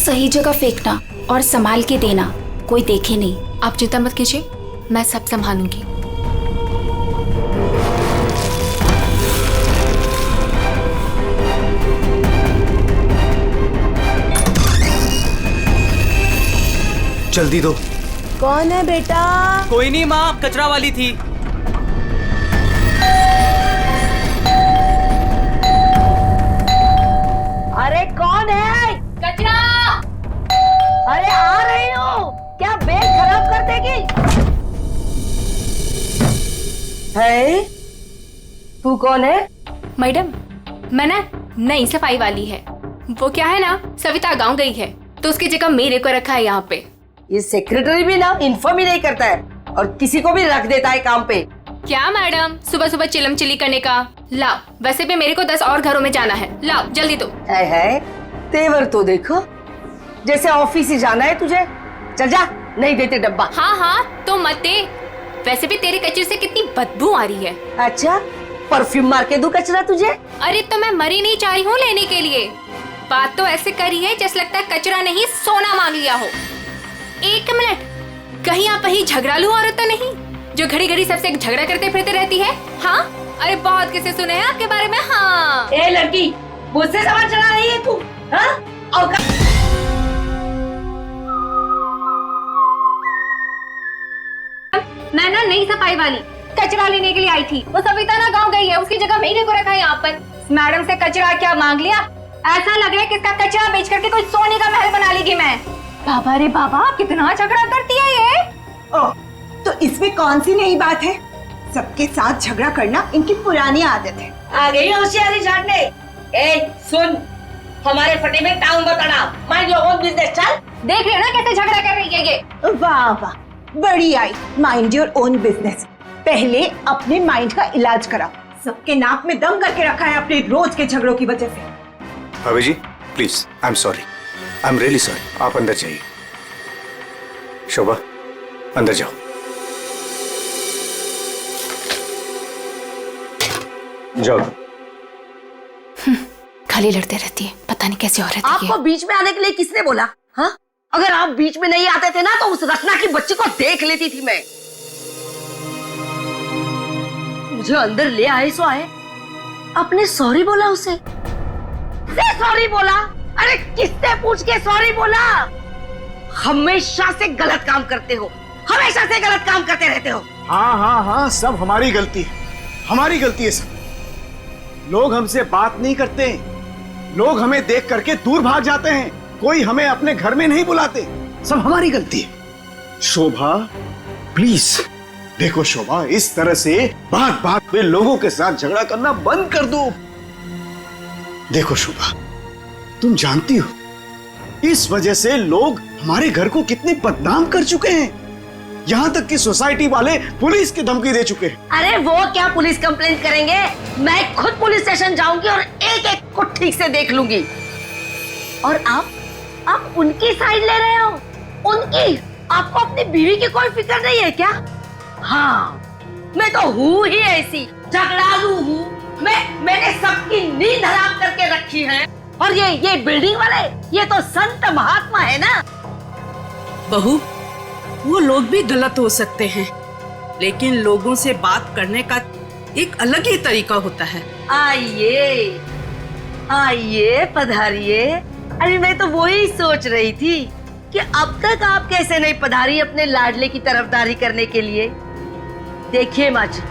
सही जगह फेंकना और संभाल के देना, कोई देखे नहीं। आप चिंता मत कीजिए, मैं सब संभालूंगी। जल्दी दो। कौन है बेटा? कोई नहीं माँ, कचरा वाली थी। अरे कौन है? कचरा। अरे आ रही हूँ। क्या बैग खराब कर देगी? है? तू कौन है? मैडम, मैं ना नई सफाई वाली है। वो क्या है ना, सविता गांव गई है तो उसकी जगह मेरे को रखा है यहाँ पे। ये सेक्रेटरी भी ना इन्फॉर्म ही नहीं करता है और किसी को भी रख देता है काम पे। क्या मैडम, सुबह सुबह चिलम चिली करने का। लाओ, वैसे भी मेरे को 10 और घरों में जाना है। लाओ जल्दी दो। है तेवर तो देखो, जैसे ऑफिस ही जाना है तुझे। चल जा, नहीं देते डब्बा। हाँ हाँ तो मत दे, वैसे भी तेरे कचरे से कितनी बदबू आ रही है। अच्छा, परफ्यूम मार के दूं कचरा तुझे? अरे तो मैं मरी नहीं चाही हूँ लेने के लिए। बात तो ऐसे करी है जैसे लगता है कचरा नहीं सोना मांग लिया हो। एक मिनट, कहीं आप वही झगड़ालू औरत तो नहीं जो घड़ी घड़ी सबसे झगड़ा करते फिरते रहती है? हाँ, अरे बहुत किसे सुने हैं आपके बारे में। हाँ ए लड़की, मुझसे सवाल चला रही है तू? हाँ? मैं ना नई सफाई वाली कचरा लेने के लिए आई थी। वो सविता ना गांव गई है, उसकी जगह मेरे को रखा है यहाँ पर। मैडम से कचरा क्या मांग लिया? ऐसा लग रहा है कि इसका कचरा बेच करके कोई सोने का महल बना लेगी मैं। बाबा रे बाबा, कितना झगड़ा करती है ये। ओह, तो इसमें कौन सी नई बात है? सबके साथ झगड़ा करना इनकी पुरानी आदत है। आ गई होशियारी झाड़ने। ए सुन, हमारे फटे में टाउन बताना, माइंड योर ओन बिजनेस। चल, देख रहे हो ना कैसे झगड़ा कर रही है ये। वाह वाह, बड़ी आई, माइंड योर ओन बिजनेस। पहले अपने माइंड का इलाज कराओ। सबके नाक में दम करके रखा है अपने रोज के झगड़ों की वजह से। भाभी जी please, I am sorry, I am really sorry. आप अंदर जाइए। शोभा, अंदर जाओ। जाओ। खाली लड़ते रहती है, पता नहीं कैसे हो रही है। आपको बीच में आने के लिए किसने बोला? हाँ, अगर आप बीच में नहीं आते थे ना तो उस रचना की बच्ची को देख लेती थी मैं। मुझे अंदर ले आए सो आए, आपने सॉरी बोला उसे? सॉरी बोला? अरे किससे पूछ के सॉरी बोला? हमेशा से गलत काम करते हो, हमेशा से गलत काम करते रहते हो। हाँ हाँ हाँ, सब हमारी गलती है, हमारी गलती है सब। लोग हमसे बात नहीं करते, लोग हमें देख करके दूर भाग जाते हैं, कोई हमें अपने घर में नहीं बुलाते, सब हमारी गलती है। शोभा प्लीज देखो, शोभा इस तरह से बात बात में लोगों के साथ झगड़ा करना बंद कर दो। देखो शोभा, तुम जानती हो इस वजह से लोग हमारे घर को कितने बदनाम कर चुके हैं, यहाँ तक कि सोसाइटी वाले पुलिस की धमकी दे चुके हैं। अरे वो क्या पुलिस कंप्लेंट करेंगे, मैं खुद पुलिस स्टेशन जाऊंगी और एक एक को ठीक से देख लूंगी। और आप उनकी साइड ले रहे हो? उनकी? आपको अपनी बीवी की कोई फिक्र नहीं है क्या? हाँ, मैं तो हूँ ही ऐसी, झगड़ालू हूँ। मैंने सबकी नींद हराम करके रखी है। और ये बिल्डिंग वाले, ये तो संत महात्मा है ना। बहू, वो लोग भी गलत हो सकते हैं, लेकिन लोगों से बात करने का एक अलग ही तरीका होता है। आइए आइए, पधारिए। अरे मैं तो वही सोच रही थी कि अब तक आप कैसे नहीं पधारी अपने लाडले की तरफदारी करने के लिए। देखिए माँ जी,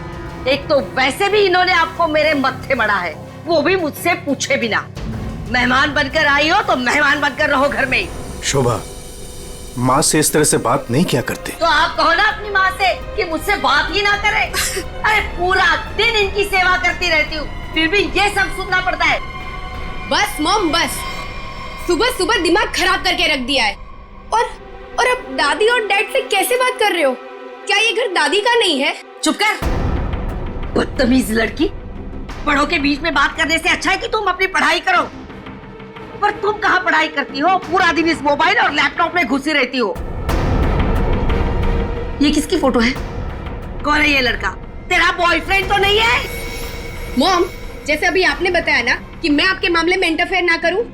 एक तो वैसे भी इन्होंने आपको मेरे मत्थे मड़ा है, वो भी मुझसे पूछे बिना। मेहमान बनकर आई हो तो मेहमान बनकर रहो घर में। शोभा, माँ से इस तरह से बात नहीं किया करते। तो आप कहो ना अपनी माँ से कि मुझसे बात ही ना करे। अरे पूरा दिन इनकी सेवा करती रहती हूँ, फिर भी ये सब सुनना पड़ता है। बस मॉम बस, सुबह सुबह दिमाग खराब करके रख दिया है। और अब दादी और डैड से कैसे बात कर रहे हो? क्या ये घर दादी का नहीं है? चुप कर, बदतमीज लड़की। बड़ों के बीच में बात करने से अच्छा है कि तुम अपनी पढ़ाई करो। पर तुम कहाँ पढ़ाई करती हो, पूरा दिन इस मोबाइल और लैपटॉप में घुसी रहती हो। ये किसकी फोटो है? कौन है ये लड़का? तेरा बॉयफ्रेंड तो नहीं है? मॉम, जैसे अभी आपने बताया ना कि मैं आपके मामले में इंटरफेयर ना करूं,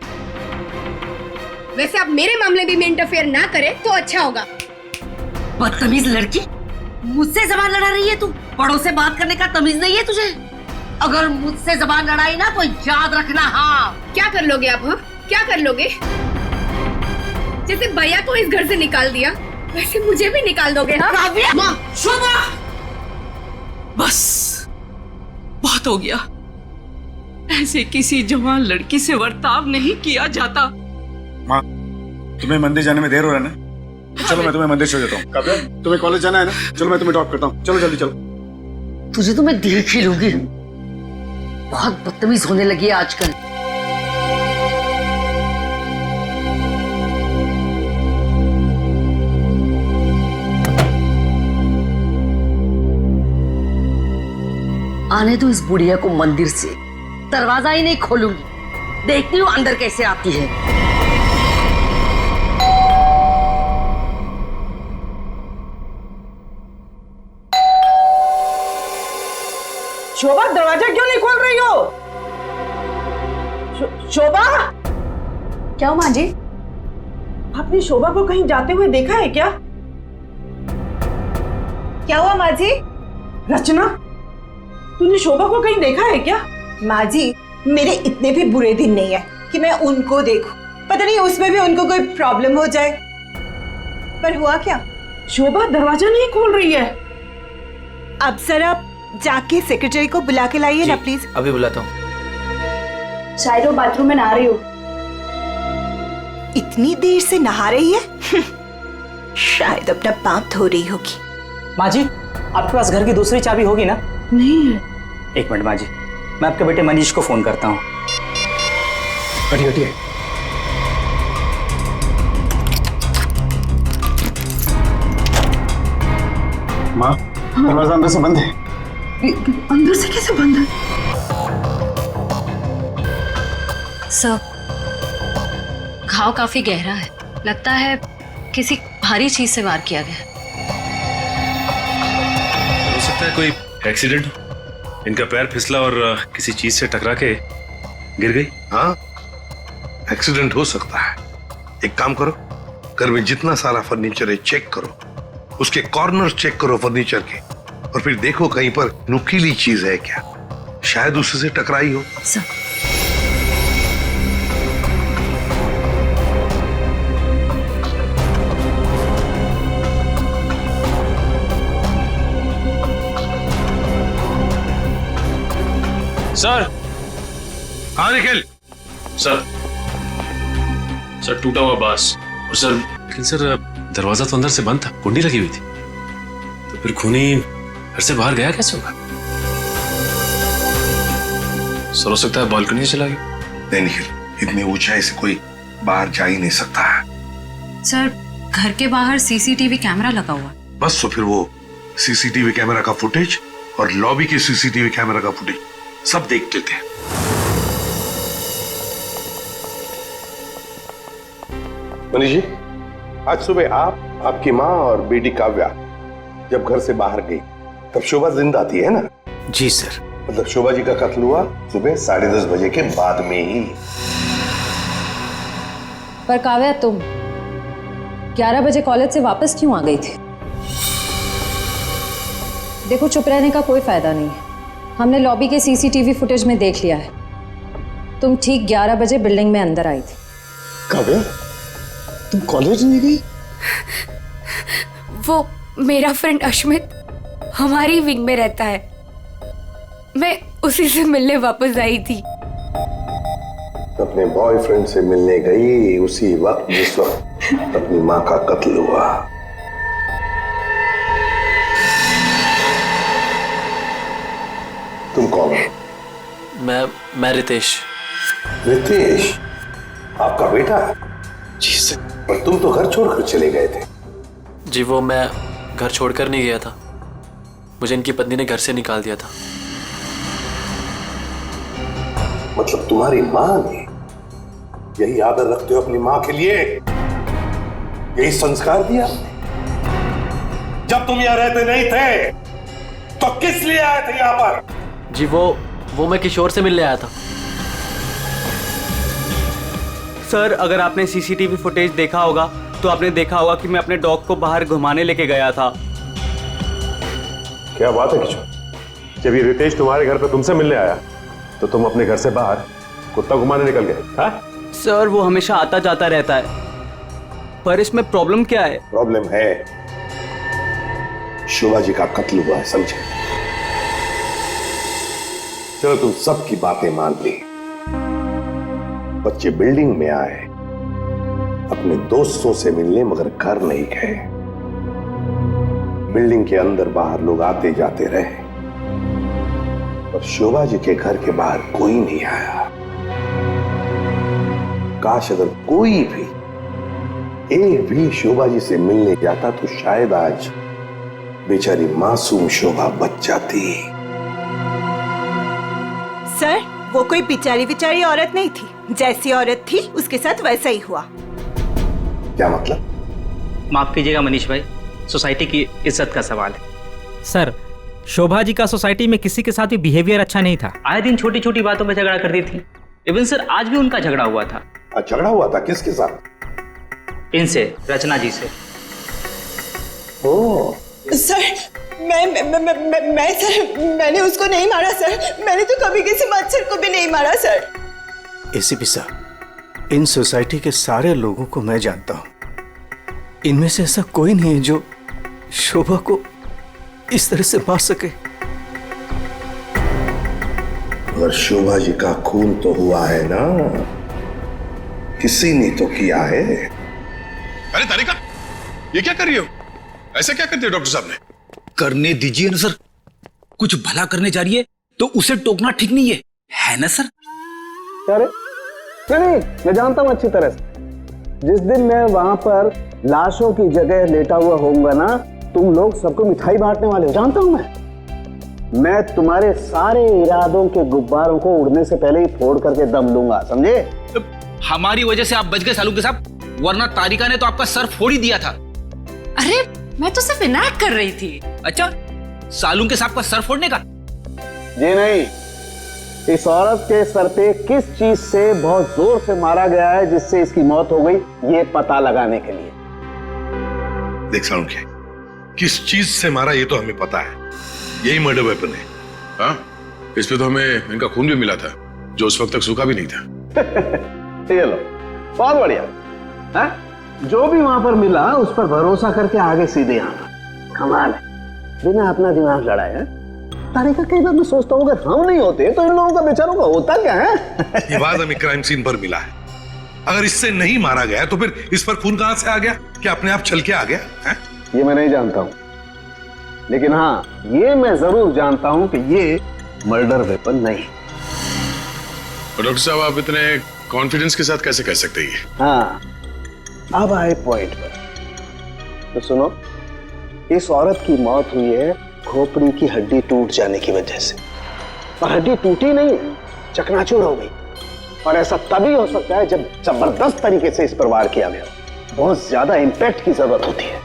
वैसे आप मेरे मामले में इंटरफेयर ना करें तो अच्छा होगा। बदतमीज लड़की, मुझसे जबान लड़ा रही है तू। बड़ों से बात करने का तमीज नहीं है तुझे? अगर मुझसे जबान लड़ाई ना तो याद रखना। हाँ, क्या कर लोगे आप? हाँ, क्या कर लोगे? जैसे भैया को इस घर से निकाल दिया वैसे मुझे भी निकाल दोगे? हाँ काव्या! माँ, शोभा! बस बहुत हो गया। ऐसे किसी जवान लड़की से बर्ताव नहीं किया जाता। माँ, तुम्हें मंदिर जाने में देर हो रहा है ना? तो चलो मैं तुम्हें मंदिर छोड़ देता हूँ। काव्या, तुम्हें कॉलेज जाना है ना? चलो मैं तुम्हें ड्रॉप करता हूँ। चलो जल्दी चलो। तुझे तो मैं देख ही लूंगी। बहुत बदतमीज होने लगी है आजकल। आने दो इस बुढ़िया को मंदिर से। दरवाजा ही नहीं खोलूंगी। देखती हूँ अंदर कैसे आती है। शोभा, दरवाजा क्यों नहीं खोल रही हो? शोभा! क्या हुआ माँ जी? आपने शोभा को कहीं जाते हुए देखा है क्या? क्या हुआ माँ जी? रचना, तूने शोभा को कहीं देखा है क्या? माँ जी, मेरे इतने भी बुरे दिन नहीं है कि मैं उनको देखूं। पता नहीं उसमें भी उनको कोई प्रॉब्लम हो जाए। पर हुआ क्या? शोभा दरवाजा नहीं खोल रही है। अब सर आप जाके सेक्रेटरी को बुला के लाइए ना प्लीज। अभी बुलाता हूँ। शायद वो बाथरूम में नहा रही हो। इतनी देर से नहा रही है? शायद अपना पाप धो रही होगी। माँ जी, आपके पास घर की दूसरी चाबी होगी ना? नहीं है। एक मिनट माँ जी, मैं आपके बेटे मनीष को फोन करता हूँ। हटिए हटिए। माँ, दरवाजा अंदर से बंद है। अंदर से कैसे बंद है? सर, घाव काफी गहरा है। लगता है किसी भारी चीज से वार किया गया। हो सकता है कोई एक्सीडेंट हो। इनका पैर फिसला और किसी चीज से टकरा के गिर गई। हाँ, एक्सीडेंट हो सकता है। एक काम करो, घर में जितना सारा फर्नीचर है चेक करो, उसके कॉर्नर चेक करो फर्नीचर के, और फिर देखो कहीं पर नुकीली चीज है क्या। शायद उससे टकराई हो। Sir, sir. हाँ निखिल। सर टूटा हुआ बांस। और सर, लेकिन सर दरवाजा तो अंदर से बंद था, कुंडी लगी हुई थी। तो फिर खूनी घर से बाहर गया कैसे होगा? सर हो सकता है बालकनी से चला गया। नहीं निखिल, इतनी ऊंचाई से कोई बाहर जा ही नहीं सकता है। सर घर के बाहर सीसीटीवी कैमरा लगा हुआ है। बस तो फिर वो सीसीटीवी कैमरा का फुटेज और लॉबी के सीसीटीवी कैमरा का फुटेज सब देख लेते हैं। मनीष जी, आज सुबह आप, आपकी माँ और बेटी काव्या जब घर से बाहर गई तब शोभा जिंदा थी, है ना? जी सर। मतलब शोभा जी का कत्ल हुआ सुबह 10:30 बजे के बाद में ही। पर काव्या, तुम 11 बजे कॉलेज से वापस क्यों आ गई थी? देखो, चुप रहने का कोई फायदा नहीं है। हमने लॉबी के सीसीटीवी फुटेज में देख लिया है। तुम ठीक 11 बजे बिल्डिंग में अंदर आई थी। काव्या, तुम कॉलेज नहीं गई? वो मेरा फ्रेंड अश्मित हमारी विंग में रहता है। मैं उसी से मिलने वापस आई थी। अपने बॉयफ्रेंड से मिलने गई उसी वक्त जिस वक्त अपनी माँ का कत्ल हुआ। तुम कौन हो? मैं रितेश। रितेश, आपका बेटा? जी सर। पर तुम तो घर छोड़कर चले गए थे। जी, वो मैं घर छोड़कर नहीं गया था, मुझे इनकी पत्नी ने घर से निकाल दिया था। मतलब तुम्हारी माँ ने? यही आदर रखते हो अपनी माँ के लिए? यही संस्कार दिया? जब तुम यहाँ रहते नहीं थे तो किस लिए आए थे यहाँ पर? जी, वो मैं किशोर से मिलने आया था। सर अगर आपने सीसीटीवी फुटेज देखा होगा तो आपने देखा होगा कि मैं अपने डॉग को बाहर घुमाने लेके गया था। क्या बात है किशोर, जब ये रितेश तुम्हारे घर पे तुमसे मिलने आया तो तुम अपने घर से बाहर कुत्ता घुमाने निकल गए? हाँ सर वो हमेशा आता जाता रहता है, पर इसमें प्रॉब्लम क्या है? प्रॉब्लम है शोभा जी का कत्ल हुआ है, समझे? चलो तुम सबकी बातें मान ली, बच्चे बिल्डिंग में आए अपने दोस्तों से मिलने मगर घर नहीं गए। बिल्डिंग के अंदर बाहर लोग आते जाते रहे और शोभा जी के घर के बाहर कोई नहीं आया। काश अगर कोई भी एक भी शोभा जी से मिलने जाता तो शायद आज बेचारी मासूम शोभा बच जाती। सर वो कोई बेचारी औरत नहीं थी, जैसी औरत थी उसके साथ वैसा ही हुआ। क्या मतलब? माफ कीजिएगा मनीष भाई, सोसाइटी की इज्जत का सवाल है। सर शोभा जी का सोसाइटी में किसी के साथ भी बिहेवियर अच्छा नहीं था। आए दिन छोटी छोटी बातों में झगड़ा करती थी। इवन सर आज भी उनका झगड़ा हुआ था। झगड़ा हुआ था? किसके साथ? इनसे, रचना जी से। ओह सर मैं सर मैंने उसको नहीं मारा सर, मैंने तो कभी किसी मच्छर को भी नहीं मारा सर। एसीपी साहब, इन सोसाइटी के सारे लोगों को मैं जानता हूं, इनमें से ऐसा कोई नहीं है जो शोभा को इस तरह से मार सके। अगर शोभा जी का खून तो हुआ है ना, किसी ने तो किया है। अरे तारिका, ये क्या कर रही हो? ऐसा क्या करते हो डॉक्टर साहब ने? करने दीजिए ना सर, कुछ भला करने जा रही है तो उसे टोकना ठीक नहीं है ना सर? नहीं, मैं जानता हूं अच्छी तरह से। जिस दिन मैं वहां पर लाशों की जगह लेटा हुआ होऊंगा ना, तुम लोग सबको मिठाई बांटने वाले हो, जानता हूं मैं तुम्हारे सारे इरादों के गुब्बारों को उड़ने से पहले ही फोड़ करके दम लूंगा, समझे? हमारी वजह से आप बच गए सालू के साथ, वरना तारिका ने तो आपका सर फोड़ ही दिया था। अरे मैं तो सिर्फ इनायत कर रही थी। अच्छा, सालू के साथ का सर फोड़ने का? जी नहीं, इस औरत के सर पे किस चीज से बहुत जोर से मारा गया है जिससे इसकी मौत हो गई, ये पता लगाने के लिए। देख सालुंखे, किस चीज से मारा ये तो हमें पता है, यही मर्डर वेपन है। हाँ, इस पे तो हमें इनका खून भी मिला था जो उस वक्त तक सूखा भी नहीं था। ये लो, बहुत बढ़िया। हाँ? जो भी वहां पर मिला उस पर भरोसा करके आगे सीधे आना, कमाल है, बिना अपना दिमाग लड़ाए। तारिका, कई बार मैं सोचता हूँ अगर हम नहीं होते तो इन लोगों का बेचारों का होता क्या है? ये बात हमें क्राइम सीन पर मिला है। अगर इससे नहीं मारा गया तो फिर इस पर खून कहां से आ गया? क्या अपने आप चल के आ गया है? ये मैं नहीं जानता हूँ, लेकिन हाँ ये मैं जरूर जानता हूँ कि ये मर्डर वेपन नहीं। डॉक्टर साहब, आप इतने कॉन्फिडेंस के साथ कैसे कह सकते हैं? हाँ, अब आए पॉइंट पर। तो सुनो, इस औरत की मौत हुई है खोपड़ी की हड्डी टूट जाने की वजह से, पर हड्डी टूटी नहीं, चकनाचूर हो गई। और ऐसा तभी हो सकता है जब जबरदस्त तरीके से इस पर वार किया गया, बहुत ज्यादा इंपैक्ट की जरूरत होती है।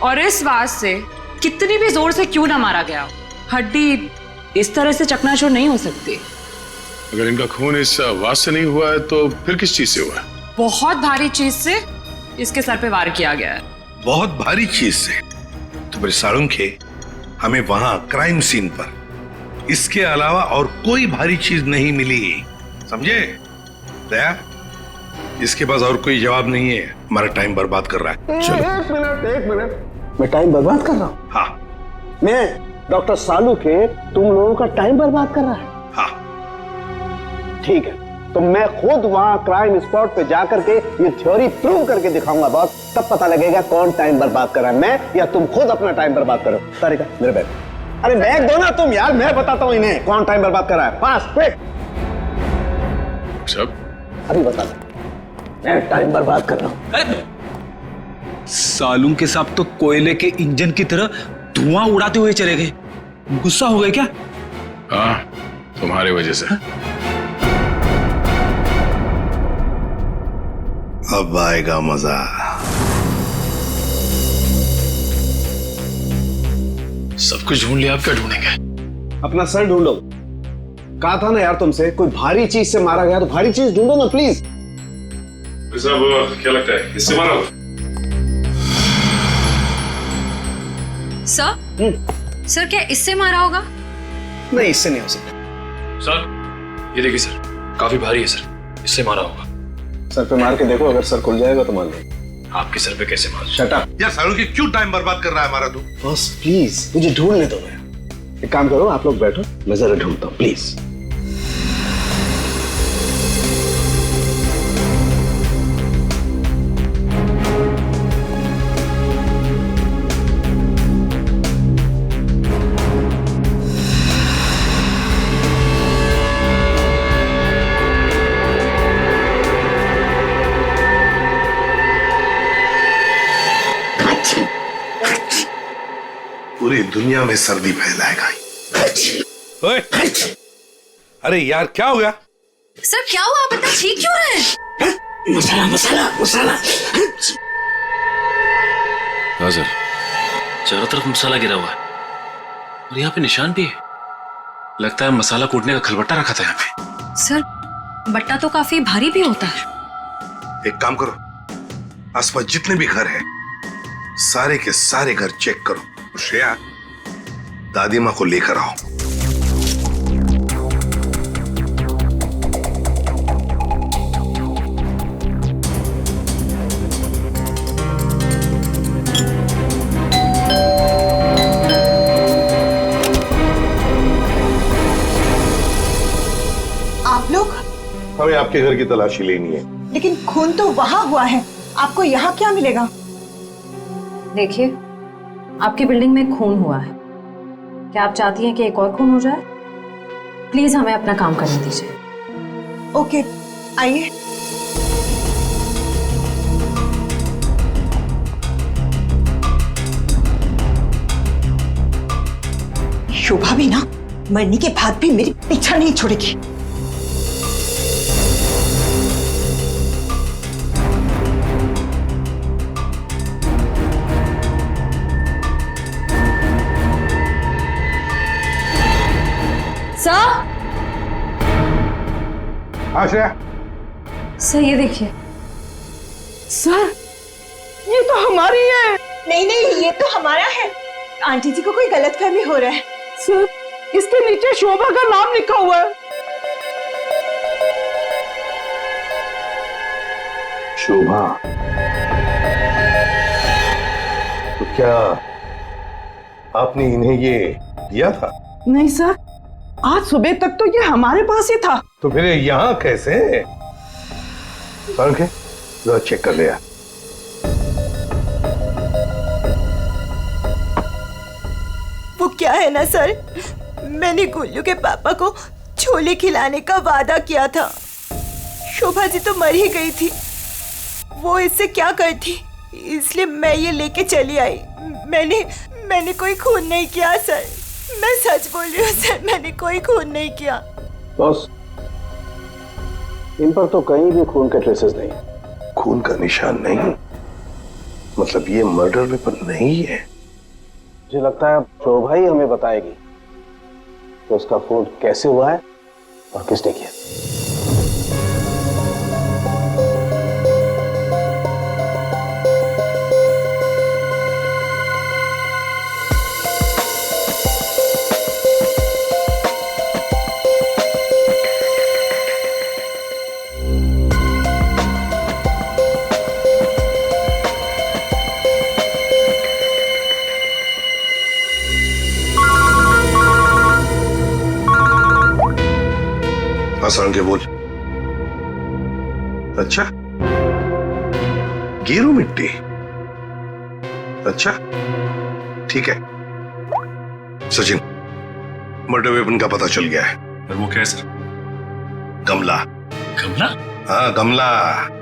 और इस वार से कितनी भी जोर से क्यों ना मारा गया, हड्डी इस तरह से चकनाचूर नहीं हो सकती। अगर इनका खून इस वास से नहीं हुआ है तो फिर किस चीज से हुआ है? बहुत भारी चीज से इसके सर पे वार किया गया है। बहुत भारी चीज से? तो मेरे सालुंखे, हमें वहां क्राइम सीन पर इसके अलावा और कोई भारी चीज नहीं मिली, समझे? दया, इसके पास और कोई जवाब नहीं है, हमारा टाइम बर्बाद कर रहा है। चलो। एक मिनट, मैं टाइम बर्बाद कर रहा हूँ? हाँ। मैं डॉक्टर सालू के तुम लोगों का टाइम बर्बाद कर रहा है? हाँ। ठीक है, तो मैं खुद वहां क्राइम स्पॉट पे जाकर के ये थ्योरी प्रूव करके दिखाऊंगा बॉस, तब पता लगेगा कौन टाइम बर्बाद कर रहा है, मैं या तुम खुद अपना टाइम बर्बाद करो। तारिका, मेरे बैग। अरे बैग दो ना तुम यार, मैं बताता हूँ इन्हें कौन टाइम बर्बाद कर रहा है। Fast, quick. सब अभी बता दो, मैं टाइम बर्बाद कर रहा हूँ। सालू के साथ तो कोयले के इंजन की तरह धुआं उड़ाते हुए चले गए, गुस्सा हो गए क्या? हाँ, तुम्हारी वजह से। अब आएगा मजा। सब कुछ ढूंढ लिया, आप क्या ढूंढेंगे? अपना सर ढूंढो। कहा था ना यार तुमसे, कोई भारी चीज से मारा गया तो भारी चीज ढूंढो ना प्लीज। साहब क्या लगता है इससे मारा होगा? सर क्या इससे मारा होगा? नहीं, इससे नहीं हो सकता। सर ये देखिए सर, काफी भारी है सर, इससे मारा होगा। सर पे मार के देखो, अगर सर खुल जाएगा तो मान लेंगे। आपके सर पे कैसे मार? Shut up. यार सालों की क्यों टाइम बर्बाद कर रहा है हमारा तू? बॉस प्लीज मुझे ढूंढने दो। मैं एक काम करो, आप लोग बैठो, मैं जरा ढूंढता हूँ प्लीज। पूरी दुनिया में सर्दी फैलाएगा। ओए, अरे यार क्या हो गया? सर क्या हुआ? आप इतना ठीक क्यों रहे? मसाला मसाला मसाला। हाँ सर, चारों तरफ मसाला गिरा हुआ है और यहाँ पे निशान भी है। लगता है मसाला कूटने का खलबट्टा रखा था यहाँ पे। सर बट्टा तो काफी भारी भी होता है। एक काम करो, आसपास जितने भी घर हैं, सारे के सारे घर चेक करो। श्रेया, दादी माँ को लेकर आओ। आप लोग? हमें आपके घर की तलाशी लेनी है। लेकिन खून तो वहां हुआ है, आपको यहाँ क्या मिलेगा? देखिए, आपकी बिल्डिंग में खून हुआ है। क्या आप चाहती हैं कि एक और खून हो जाए? प्लीज हमें अपना काम करने दीजिए। ओके, आइए। शोभा भी ना मरने के बाद भी मेरी पीछा नहीं छोड़ेगी। सर, श्रेया। सर ये देखिए। सर ये तो हमारी है। नहीं नहीं, ये तो हमारा है। आंटी जी को कोई गलतफहमी हो रहा है। सर इसके नीचे शोभा का नाम लिखा हुआ है। शोभा? तो क्या आपने इन्हें ये दिया था? नहीं सर, आज सुबह तक तो ये हमारे पास ही था। तो फिर यहाँ कैसे? जरा चेक कर लिया। वो क्या है ना सर, मैंने गोलू के पापा को छोले खिलाने का वादा किया था। शोभा जी तो मर ही गई थी, वो इससे क्या करती, इसलिए मैं ये लेके चली आई। मैंने कोई खून नहीं किया सर, मैं सच बोल रही हूँ सर, मैंने कोई खून नहीं किया। बॉस, इन पर तो कहीं भी खून के ट्रेसेस नहीं। खून का निशान नहीं? मतलब ये मर्डर वेपन नहीं है? मुझे लगता है शोभा ही हमें बताएगी कि उसका खून कैसे हुआ है और किसने किया। आसान के बोल। अच्छा, गेरू मिट्टी। अच्छा ठीक है सचिन, मर्डर वेपन का पता चल गया है। पर वो क्या है सर? गमला। गमला? हाँ गमला।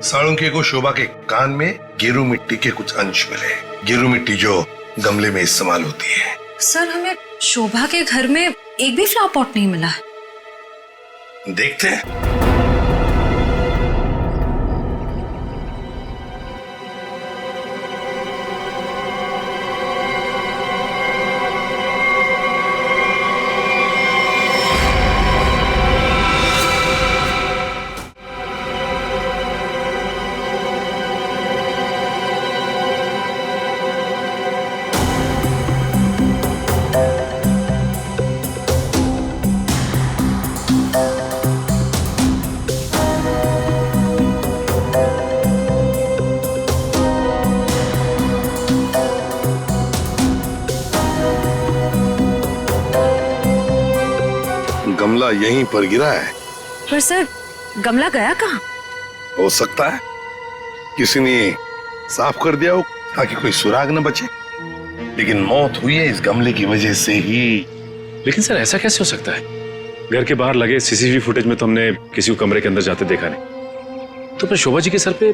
साळुंके को शोभा के कान में गेरू मिट्टी के कुछ अंश मिले। गेरू मिट्टी जो गमले में इस्तेमाल होती है। सर हमें शोभा के घर में एक भी फ्लावर पॉट नहीं मिला। देखते हैं। गमला यहीं पर गिरा है। पर सर गमला गया कहाँ? हो सकता है किसी ने साफ कर दिया हो ताकि कोई सुराग न बचे, लेकिन मौत हुई है इस गमले की वजह से ही। लेकिन सर ऐसा कैसे हो सकता है? घर के बाहर लगे सीसीटीवी फुटेज में तो हमने किसी को कमरे के अंदर जाते देखा नहीं। तो फिर शोभा जी के सर पे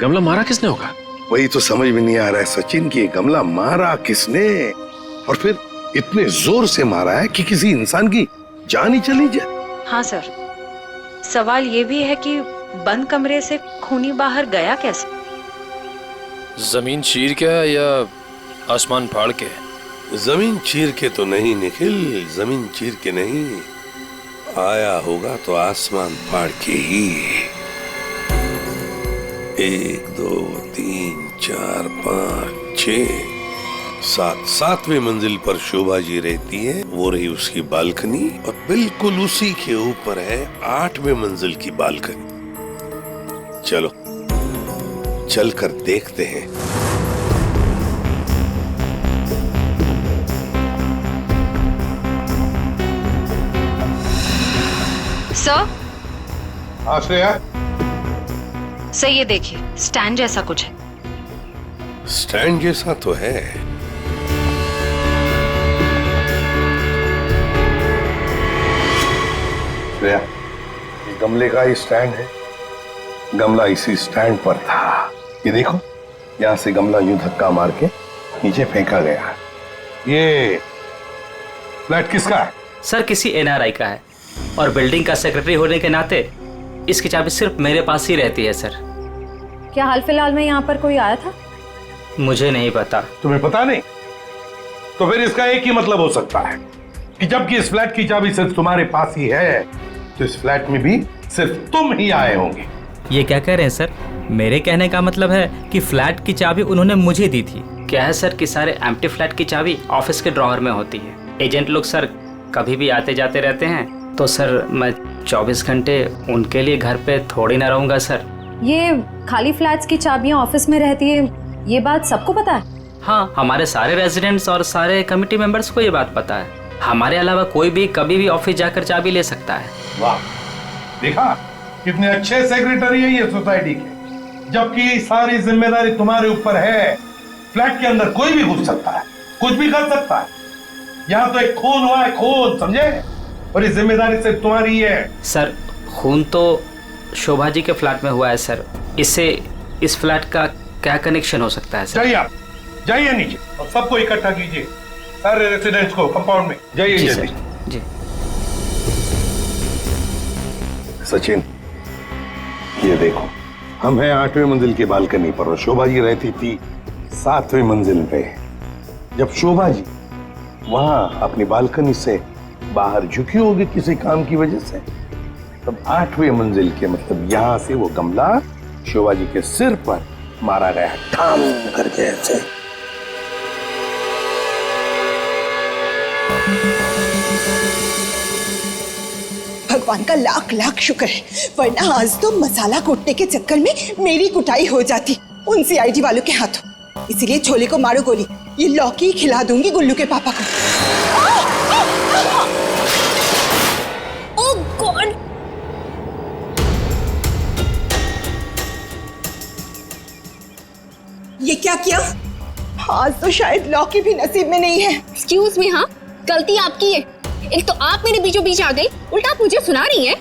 गमला मारा किसने होगा? वही तो समझ में नहीं आ रहा है सचिन कि गमला मारा किसने, और फिर इतने जोर से मारा है कि किसी इंसान की जान ही चली जाए। हाँ सर, सवाल ये भी है कि बंद कमरे से खूनी बाहर गया कैसे? जमीन चीर के या आसमान फाड़ के? जमीन चीर के तो नहीं निखिल, जमीन चीर के नहीं, आया होगा तो आसमान फाड़ के ही। 1 2 3 4 5 6 7 7वें मंजिल पर शोभा जी रहती है, वो रही उसकी बालकनी, और बिल्कुल उसी के ऊपर है 8वें मंजिल की बालकनी। चलो चलकर देखते हैं। सर, आश्रया, सर ये देखिए स्टैंड जैसा कुछ है। स्टैंड जैसा तो है। श्रेया, ये गमले का ही स्टैंड है। गमला इसी स्टैंड पर था। ये देखो, यहां से गमला यूं धक्का मार के नीचे फेंका गया। ये फ्लैट किसका है? सर किसी एनआरआई का है, और बिल्डिंग का सेक्रेटरी होने के नाते इसकी चाबी सिर्फ मेरे पास ही रहती है सर। क्या हाल फिलहाल में यहाँ पर कोई आया था? मुझे नहीं पता। तुम्हें पता नहीं? तो फिर इसका एक ही मतलब हो सकता है कि जबकि इस फ्लैट की चाबी सिर्फ तुम्हारे पास ही है, तो इस फ्लैट में भी सिर्फ तुम ही आए होंगे। ये क्या कह रहे हैं सर? मेरे कहने का मतलब है कि फ्लैट की चाबी उन्होंने मुझे दी थी। क्या है सर कि सारे एम्प्टी फ्लैट की चाबी ऑफिस के ड्रॉअर में होती है। एजेंट लोग सर कभी भी आते जाते रहते हैं, तो सर मैं 24 घंटे उनके लिए घर पे थोड़ी ना रहूंगा सर। ये खाली फ्लैट्स की चाबियां ऑफिस में रहती है, ये बात सबको पता है? हाँ, हमारे सारे रेजिडेंट्स और सारे कमिटी मेंबर्स को ये बात पता है। हमारे अलावा कोई भी कभी भी ऑफिस जाकर चाबी ले सकता है। वाह, देखा कितने अच्छे सेक्रेटरी है ये सोसाइटी के, जबकि सारी जिम्मेदारी तुम्हारे ऊपर है। फ्लैट के अंदर कोई भी घुस सकता है, कुछ भी कर सकता है। यहाँ तो एक खून हुआ है, खून, समझे? और ये जिम्मेदारी सिर्फ तुम्हारी है। सर खून तो शोभा जी के फ्लैट में हुआ है सर, इससे इस फ्लैट का क्या कनेक्शन हो सकता है सर? जाइए आप, जाइए नीचे और सबको इकट्ठा कीजिए, सारे रेसिडेंट्स को कंपाउंड में। जाइए जल्दी। जी सचिन, ये देखो, हम हैं 8वें मंजिल की बालकनी पर और शोभा जी रहती थी 7वें मंजिल पे। जब शोभा जी वहां अपनी बालकनी से बाहर झुकी होगी किसी काम की वजह से, तब 8वें मंजिल के मतलब यहां से वो गमला शोभा जी के सिर पर मारा गया, ठाम करके ऐसे। भगवान का लाख लाख शुक्र है, वरना आज तो मसाला कूटने के चक्कर में मेरी कुटाई हो जाती उन सीआईडी वालों के हाथों। इसीलिए छोले को मारो गोली, ये लौकी खिला दूंगी गुल्लू के पापा को। ओह गॉड! ये क्या किया? आज तो शायद लौकी भी नसीब में नहीं है। एक्सक्यूज मी, हाँ गलती आपकी है। एक तो आप मेरे बीचों बीच आ गई, उल्टा आप मुझे सुना रही हैं।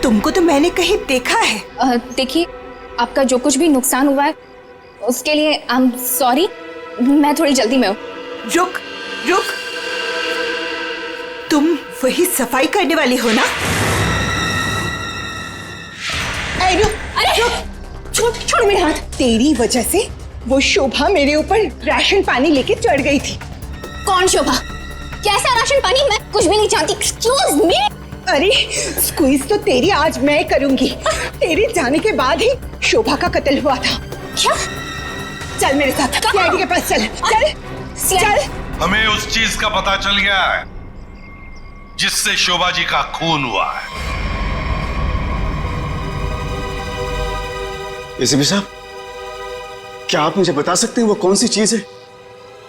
तुमको तो मैंने कहीं देखा है। देखिए, आपका जो कुछ भी नुकसान हुआ है उसके लिए आई एम सॉरी। मैं थोड़ी जल्दी में हूँ। रुक रुक, तुम वही सफाई करने वाली हो ना? रुक, अरे रुक, छोड़ मेरे हाथ। तेरी वजह से वो शोभा मेरे ऊपर राशन पानी लेके चढ़ गई थी। कौन शोभा? कैसा राशन पानी? मैं कुछ भी नहीं जानती। Excuse me. अरे स्क्वीज तो तेरी आज मैं करूंगी। तेरे जाने के बाद ही शोभा का कत्ल हुआ था। क्या? चल मेरे साथ सीआईडी के पास चल। चल चल। हमें उस चीज का पता चल गया है जिससे शोभा जी का खून हुआ है। एसीपी साहब, क्या आप मुझे बता सकते हैं वो कौन सी चीज है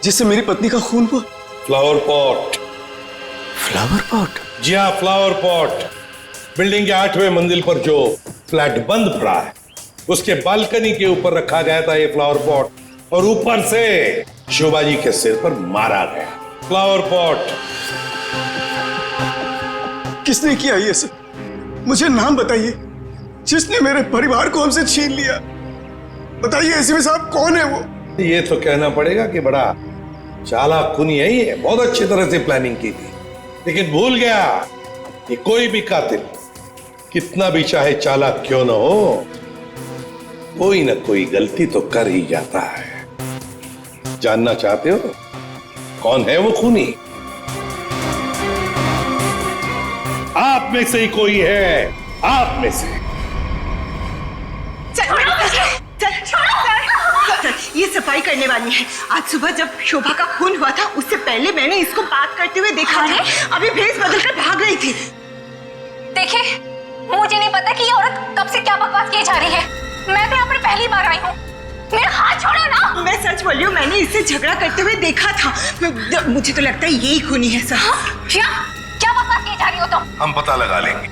जिससे मेरी पत्नी का खून हुआ? Flower pot. Flower pot? जी हाँ, फ्लावर पॉट। बिल्डिंग के 8वें मंजिल पर जो फ्लैट बंद पड़ा है उसके बालकनी के ऊपर रखा गया था ये फ्लावर पॉट और ऊपर से शोभा जी के सिर पर मारा गया। Flower pot. किसने किया ये सब? मुझे नाम बताइए जिसने मेरे परिवार को हमसे छीन लिया। बताइए एसीपी साहब, कौन है वो? ये तो कहना पड़ेगा कि बड़ा चालाक खूनी है ये, बहुत अच्छी तरह से प्लानिंग की थी, लेकिन भूल गया कि कोई भी कातिल कितना भी चाहे चालाक क्यों ना हो, कोई ना कोई गलती तो कर ही जाता है। जानना चाहते हो कौन है वो खूनी? आप में से ही कोई है, आप में से। ये सफाई करने वाली है। आज सुबह जब शोभा का खून हुआ था उससे पहले मैंने इसको बात करते हुए देखा था। अभी भेस बदलकर भाग रही थी। देखिए, मुझे नहीं पता कि ये औरत कब से क्या बकवास किए जा रही है। मैं तो यहाँ पर पहली बार आई हूँ। मेरा हाथ छोड़ो ना। मैं सच बोल रही हूँ, मैंने इससे झगड़ा करते हुए देखा था। मुझे तो लगता है यही खूनी है सर। क्या बकवास किए जा रही हो तुम? हम पता लगा लेंगे।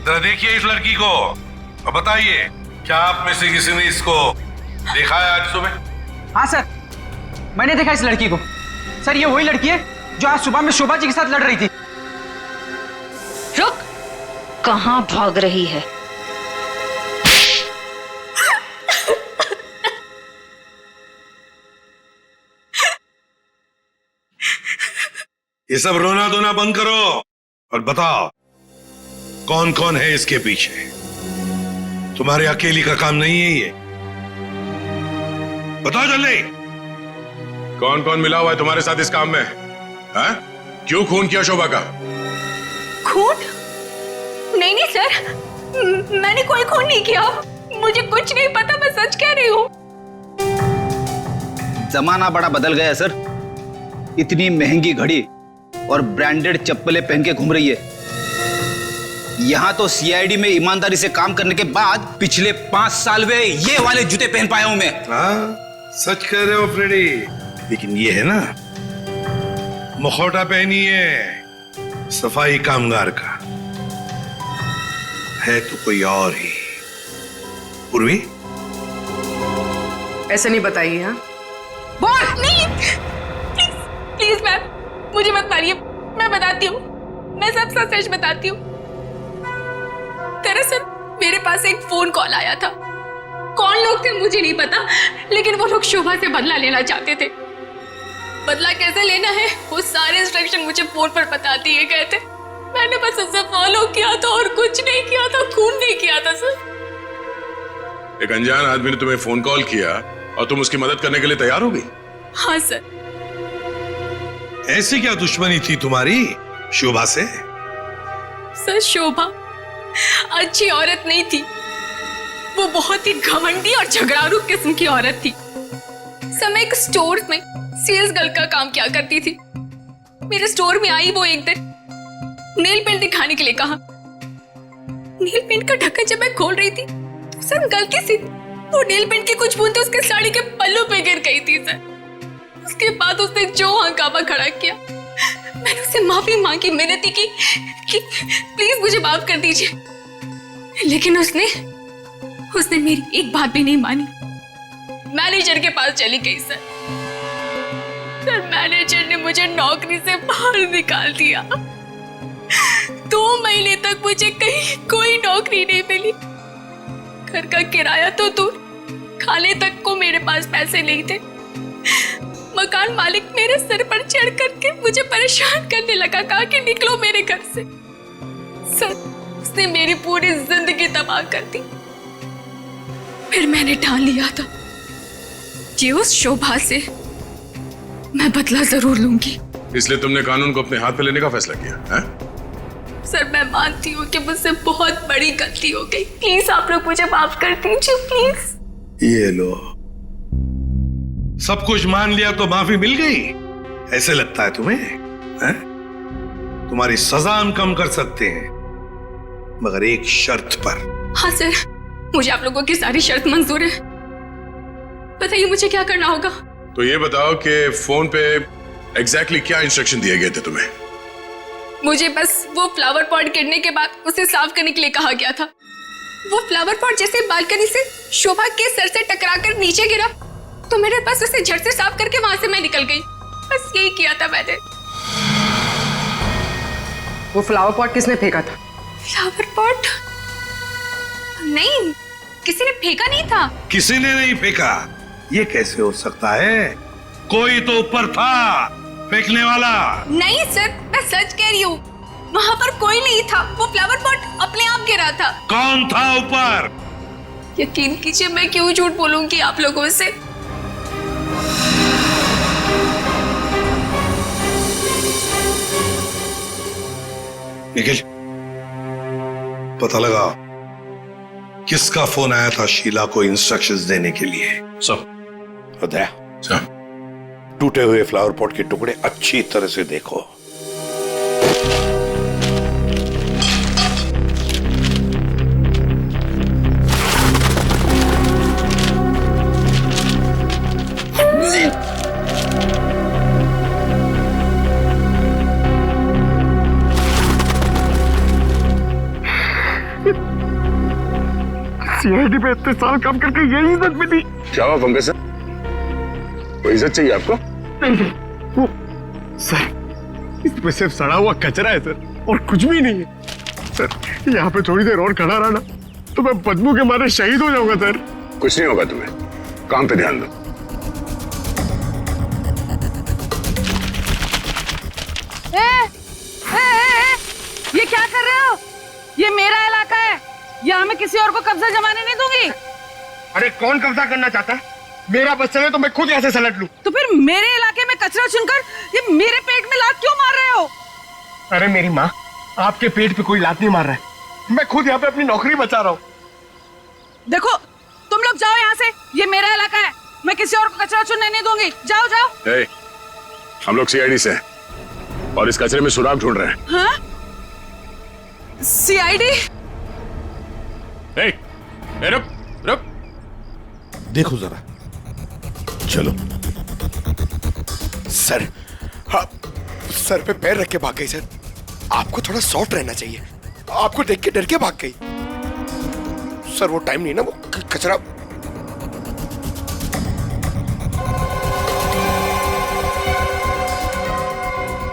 जरा देखिए इस लड़की को और बताइए, क्या आप में से किसी ने इसको देखा है आज सुबह? हाँ सर, मैंने देखा इस लड़की को। सर, ये वही लड़की है जो आज सुबह में शोभा जी के साथ लड़ रही थी। रुक, कहाँ भाग रही है? ये सब रोना धोना बंद करो और बताओ कौन कौन है इसके पीछे। तुम्हारे अकेली का काम नहीं है ये, बताओ जल्दी। कौन कौन मिला हुआ है तुम्हारे साथ इस काम में? है? क्यों खून किया शोभा का? खून? नहीं सर, मैंने कोई खून नहीं किया। मुझे कुछ नहीं पता, मैं सच कह रही हूँ। जमाना बड़ा बदल गया है सर। इतनी महंगी घड़ी और ब्रांडेड चप्पलें पहन के घूम रही है। यहां तो सीआईडी में ईमानदारी से काम करने के बाद पिछले 5 साल में ये वाले जूते पहन पाया हूं मैं। हाँ, सच कह रहे हो फ्रेडी। लेकिन ये है ना, मुखौटा पहनी है सफाई कामगार का, है तो कोई और ही। पूर्वी, ऐसा नहीं बताइए। हाँ, बोल नहीं। प्लीज मैम, मुझे मत मारिए। मैं बताती हूँ, मैं सब सच बताती हूँ। दरअसल मेरे पास एक फोन कॉल आया था। कौन लोग थे मुझे नहीं पता, लेकिन वो लोग शोभा से बदला लेना चाहते थे। बदला कैसे लेना है वो सारे इंस्ट्रक्शन मुझे फोन पर बता दिए गए थे। मैंने बस उसे फॉलो किया था और कुछ नहीं किया था, खून नहीं किया था सर। एक अनजान आदमी ने तुम्हें फोन कॉल किया और तुम उसकी मदद करने के लिए तैयार हो गई? हाँ सर। ऐसी क्या दुश्मनी थी तुम्हारी शोभा से? सर, शोभा अच्छी औरत नहीं थी। वो बहुत ही घमंडी और झगड़ालू किस्म की औरत थी। समय एक स्टोर में सेल्स गर्ल का काम किया करती थी। मेरे स्टोर में आई वो एक दिन, नेल पेंट दिखाने के लिए कहा। नेल पेंट का ढक्कन जब मैं खोल रही थी तो सर गलती से वो नेल पेंट की कुछ बूंदें उसके साड़ी के पल्लू पे गिर गई थी सर। उसके बाद उसने जो हंगामा खड़ा किया, मैंने उससे माफी मांगी, मिन्नती की कि प्लीज मुझे माफ कर दीजिए, लेकिन उसने मेरी एक बात भी नहीं मानी। मैनेजर के पास चली गई सर। मैनेजर ने मुझे नौकरी से बाहर निकाल दिया। 2 महीने तक मुझे कहीं कोई नौकरी नहीं मिली। घर का किराया तो दूर, खाने तक को मेरे पास पैसे नहीं थे। मकान मालिक मेरे सिर पर चढ़ करके मुझे परेशान करने लगा, कहा कि निकलो मेरे घर से। सर, उसने मेरी पूरी जिंदगी तबाह कर दी। फिर मैंने ठान लिया था कि उस शोभा से मैं बदला जरूर लूंगी। इसलिए तुमने कानून को अपने हाथ पे लेने का फैसला किया है? सर, मैं मानती हूँ कि मुझसे बहुत बड़ी गलती हो गई। प्लीज आप लोग मुझे माफ कर दीजिए, प्लीज। ये लो, सब कुछ मान लिया तो माफी मिल गई, ऐसे लगता है तुम्हें? है? तुम्हारी सजा हम कम कर सकते हैं, मगर एक शर्त पर। हाँ सर, मुझे आप लोगों की सारी शर्त मंजूर है। बताइए मुझे क्या करना होगा। तो ये बताओ कि फोन पे एग्जैक्टली क्या इंस्ट्रक्शन दिए गए थे तुम्हें? मुझे बस वो फ्लावर पॉट गिरने के बाद उसे साफ करने के लिए कहा गया था। वो फ्लावर पॉट जैसे बालकनी से शोभा के सर से टकराकर नीचे गिरा तो मेरे पास उसे झट से साफ करके वहां से मैं निकल गई। बस यही किया था मैंने। वो फ्लावर पॉट किसने फेंका था? Flower pot? नहीं, किसी ने फेंका नहीं था। किसी ने नहीं फेंका? ये कैसे हो सकता है? कोई तो ऊपर था फेंकने वाला। नहीं सर, मैं सच कह रही हूँ, वहाँ पर कोई नहीं था। वो फ्लावर पॉट अपने आप गिरा था। कौन था ऊपर? यकीन कीजिए, मैं क्यों झूठ बोलूंगी आप लोगों से। निखिल, पता लगा किसका फोन आया था शीला को इंस्ट्रक्शंस देने के लिए? बताया सर। टूटे हुए फ्लावर पॉट के टुकड़े अच्छी तरह से देखो। सीआईडी पे इतने साल काम करके यही इज्जत मिली। क्या हुआ पंकज सर? कोई इज्जत चाहिए आपको? नहीं, वो सर, इसमें सिर्फ सड़ा हुआ कचरा है सर, और कुछ भी नहीं है सर। यहाँ पे थोड़ी देर और खड़ा रहा ना तो मैं बदबू के मारे शहीद हो जाऊंगा सर। कुछ नहीं होगा तुम्हें, काम पे ध्यान दो। ये क्या कर रहे हो? ये मेरा इलाका है, यहाँ मैं किसी और को कब्जा जमाने नहीं दूंगी। अरे कौन कब्जा करना चाहता है? मेरा बस चले तो मैं खुद यहाँ से सलट लूं। तो फिर मेरे इलाके में कचरा चुनकर ये मेरे पेट में लात क्यों मार रहे हो? अरे मेरी माँ, आपके पेट पे कोई लात नहीं मार रहा है, मैं खुद यहाँ पे अपनी नौकरी बचा रहा हूँ। देखो, तुम लोग जाओ यहाँ से, ये मेरा इलाका है, मैं किसी और को कचरा चुनने नहीं दूंगी। जाओ जाओ। हम लोग सीआईडी से हैं और इस कचरे में सुराग ढूंढ रहे हैं। हाँ? सीआईडी? रुक रुक, देखो जरा, चलो। सर, हाँ, सर पे पैर रख के भाग गई सर। आपको थोड़ा सॉफ्ट रहना चाहिए, आपको देख के डर के भाग गई सर। वो टाइम नहीं ना, वो कचरा।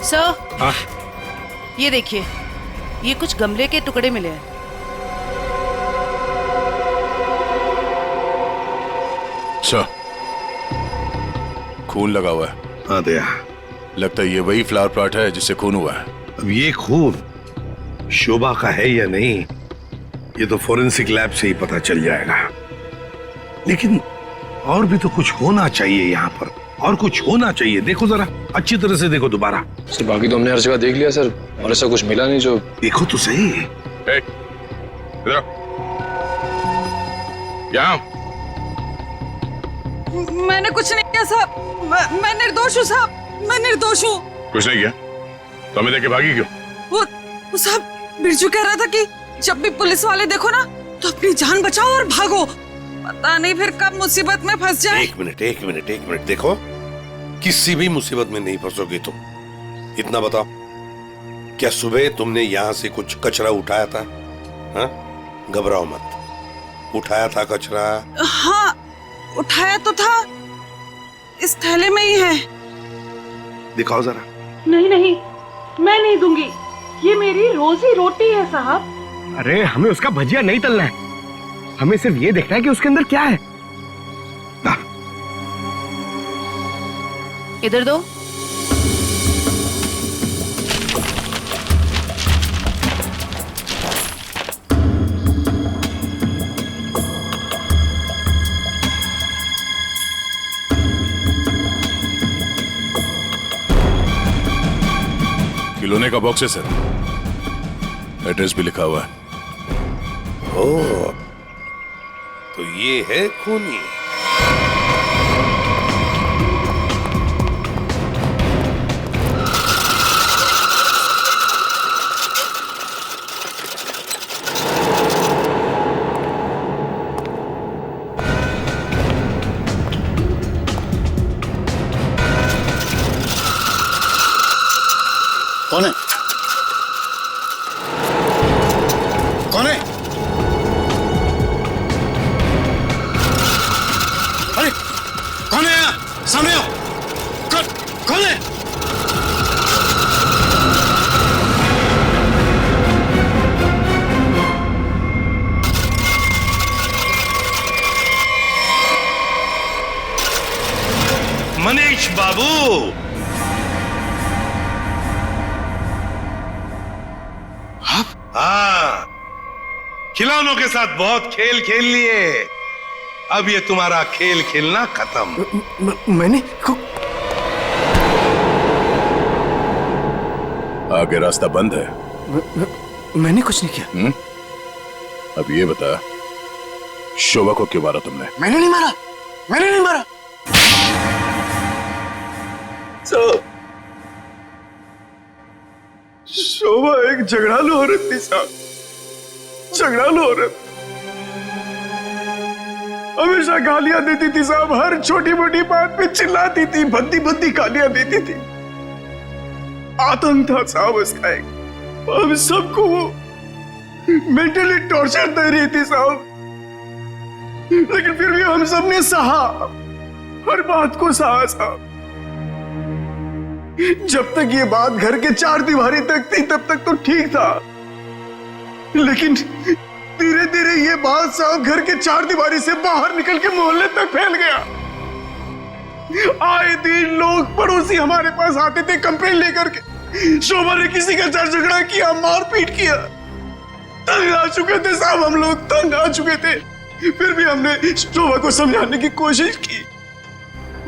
सर, हाँ? ये देखिए, ये कुछ गमले के टुकड़े मिले हैं। अच्छा, खून लगा हुआ है। हाँ दया, लगता है ये वही फ्लावर प्लॉट है जिससे खून हुआ है। अब ये खून शोभा का है या नहीं, ये तो फोरेंसिक लैब से ही पता चल जाएगा। लेकिन और भी तो कुछ होना चाहिए यहाँ पर, और कुछ होना चाहिए। देखो जरा, अच्छी तरह से देखो दोबारा। सर बाकी तो हमने हर जगह देख लिया सर, और ऐसा कुछ मिला नहीं। जो देखो तो सही। यहाँ मैंने कुछ नहीं किया साहब, मैं निर्दोष हूँ साहब, मैं निर्दोष हूँ। कुछ नहीं किया तो हमें देख के भागी क्यों? वो साहब, बिरजू कह रहा था कि जब भी पुलिस वाले देखो ना तो अपनी जान बचाओ और भागो, पता नहीं फिर कब मुसीबत में फंस जाए। एक मिनट, देखो, किसी भी मुसीबत में नहीं फंसोगे तुम। इतना बताओ, क्या सुबह तुमने यहाँ से कुछ कचरा उठाया था? हाँ? घबराओ मत, उठाया था कचरा? हाँ, उठाया तो था, इस थैले में ही है। दिखाओ जरा। नहीं नहीं, मैं नहीं दूंगी, ये मेरी रोजी रोटी है साहब। अरे हमें उसका भजिया नहीं तलना है, हमें सिर्फ ये देखना है कि उसके अंदर क्या है। इधर दो। खिलौने का बॉक्स है सर, एड्रेस भी लिखा हुआ है। ओह, तो ये है खूनी। हाँ, खिलौनों के साथ बहुत खेल खेल लिए, अब ये तुम्हारा खेल खेलना खत्म। मैंने आगे रास्ता बंद है। मैंने कुछ नहीं किया। अब ये बता, शोभा को क्यों मारा तुमने? मैंने नहीं मारा, मैंने नहीं मारा। शोभा एक झगड़ालू औरत थी साहब, झगड़ालू औरत। हमेशा गालियां देती थी साहब, हर छोटी मोटी बात पे चिल्लाती थी, भद्दी भद्दी गालियां देती थी। आतंक था साहब उसका एक। हम सबको वो मेंटली टॉर्चर दे रही थी साहब, लेकिन फिर भी हम सब ने सहा, हर बात को सहा साहब। जब तक ये बात घर के चार दीवारी तक थी तब तक तो ठीक था, लेकिन धीरे धीरे ये बात साहब घर के चार दीवारी से बाहर निकल के मोहल्ले तक फैल गया। आए दिन लोग पड़ोसी हमारे पास आते थे कंप्लेन लेकर के, शोभा ने किसी का झगड़ा किया, मारपीट किया। तंग आ चुके थे साहब, हम लोग तंग आ चुके थे। फिर भी हमने शोभा को समझाने की कोशिश की,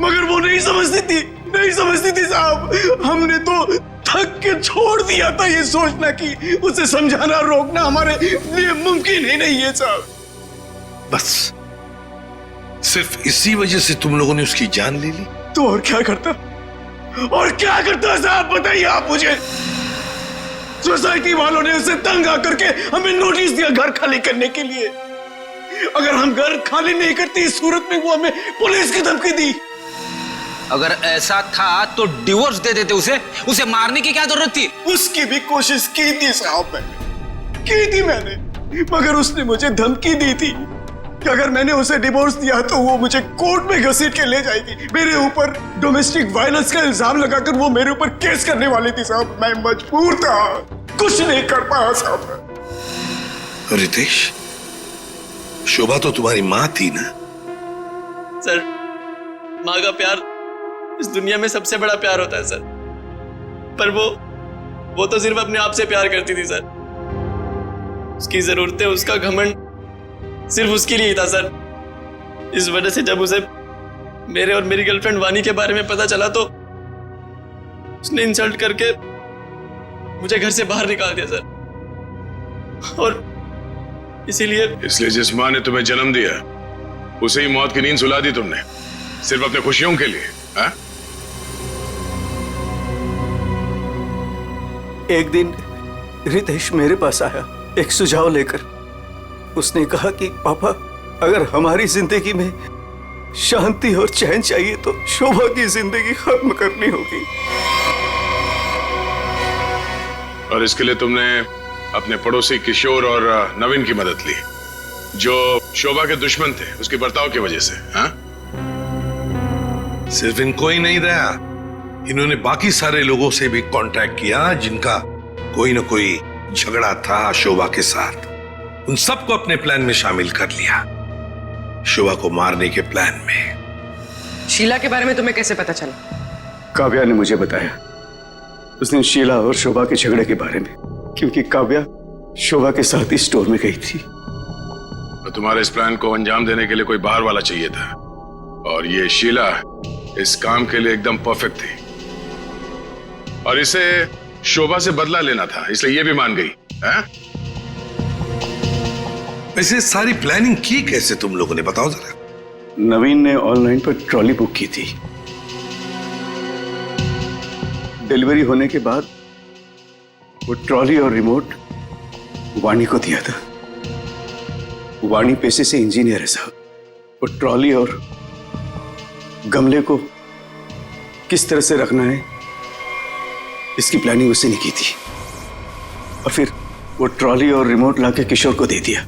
मगर वो नहीं समझती थी, नहीं समझती थी साहब। हमने तो थक के छोड़ दिया था ये सोचना कि उसे समझाना रोकना हमारे लिए मुमकिन ही नहीं है साहब। बस सिर्फ इसी वजह से तुम लोगों ने उसकी जान ले ली? तो और क्या करता, और क्या करता साहब, बताइए आप मुझे। सोसाइटी वालों ने उसे तंग आकर के हमें नोटिस दिया घर खाली करने के लिए। अगर हम घर खाली नहीं करते इस सूरत में वो हमें पुलिस की धमकी दी। अगर ऐसा था तो डिवोर्स दे देते उसे मारने की क्या जरूरत थी? उसकी भी कोशिश की थी साहब, मैंने, मगर उसने मुझे धमकी दी थी कि अगर मैंने उसे डिवोर्स दिया तो वो मुझे कोर्ट में घसीट के ले जाएगी। मेरे ऊपर डोमेस्टिक वायलेंस का इल्जाम लगाकर वो मेरे ऊपर केस करने वाली थी साहब। मैं मजबूर था, कुछ नहीं कर पाया साहब। रितेश, शोभा तो तुम्हारी माँ थी ना? सर, माँ का प्यार इस दुनिया में सबसे बड़ा प्यार होता है सर, पर वो तो सिर्फ अपने आप से प्यार करती थी सर। उसकी जरूरतें, उसका घमंड सिर्फ उसके लिए ही था सर। इस वजह से जब उसे मेरे और मेरी गर्लफ्रेंड वानी के बारे में पता चला तो उसने इंसल्ट करके मुझे घर से बाहर निकाल दिया सर। और इसलिए जिस माँ ने तुम्हें जन्म दिया उसे ही मौत की नींद सुला दी तुमने, सिर्फ अपने खुशियों के लिए। हा? एक दिन रितेश मेरे पास आया एक सुझाव लेकर। उसने कहा कि पापा, अगर हमारी जिंदगी में शांति और चैन चाहिए तो शोभा की जिंदगी खत्म करनी होगी। और इसके लिए तुमने अपने पड़ोसी किशोर और नवीन की मदद ली, जो शोभा के दुश्मन थे उसके बर्ताव की वजह से। हा? सिर्फ इनको ही नहीं दया, इन्होंने बाकी सारे लोगों से भी कांटेक्ट किया जिनका कोई ना कोई झगड़ा था शोभा के साथ। उन सबको अपने प्लान में शामिल कर लिया, शोभा को मारने के प्लान में। शीला के बारे में तुम्हें कैसे पता चला? काव्या ने मुझे बताया। उसने शीला और शोभा के झगड़े के बारे में, क्योंकि काव्या शोभा के साथ ही स्टोर में गई थी। तो तुम्हारे इस प्लान को अंजाम देने के लिए कोई बाहर वाला चाहिए था, और ये शीला इस काम के लिए एकदम परफेक्ट थी। और इसे शोभा से बदला लेना था, इसलिए ये भी मान गई। है? वैसे सारी प्लानिंग की कैसे तुम लोगों ने, बताओ जरा। नवीन ने ऑनलाइन पर ट्रॉली बुक की थी। डिलीवरी होने के बाद वो ट्रॉली और रिमोट वाणी को दिया था। वाणी पेशे से इंजीनियर है साहब। वो ट्रॉली और गमले को किस तरह से रखना है इसकी प्लानिंग उसने नहीं की थी। और फिर वो ट्रॉली और रिमोट लाके किशोर को दे दिया।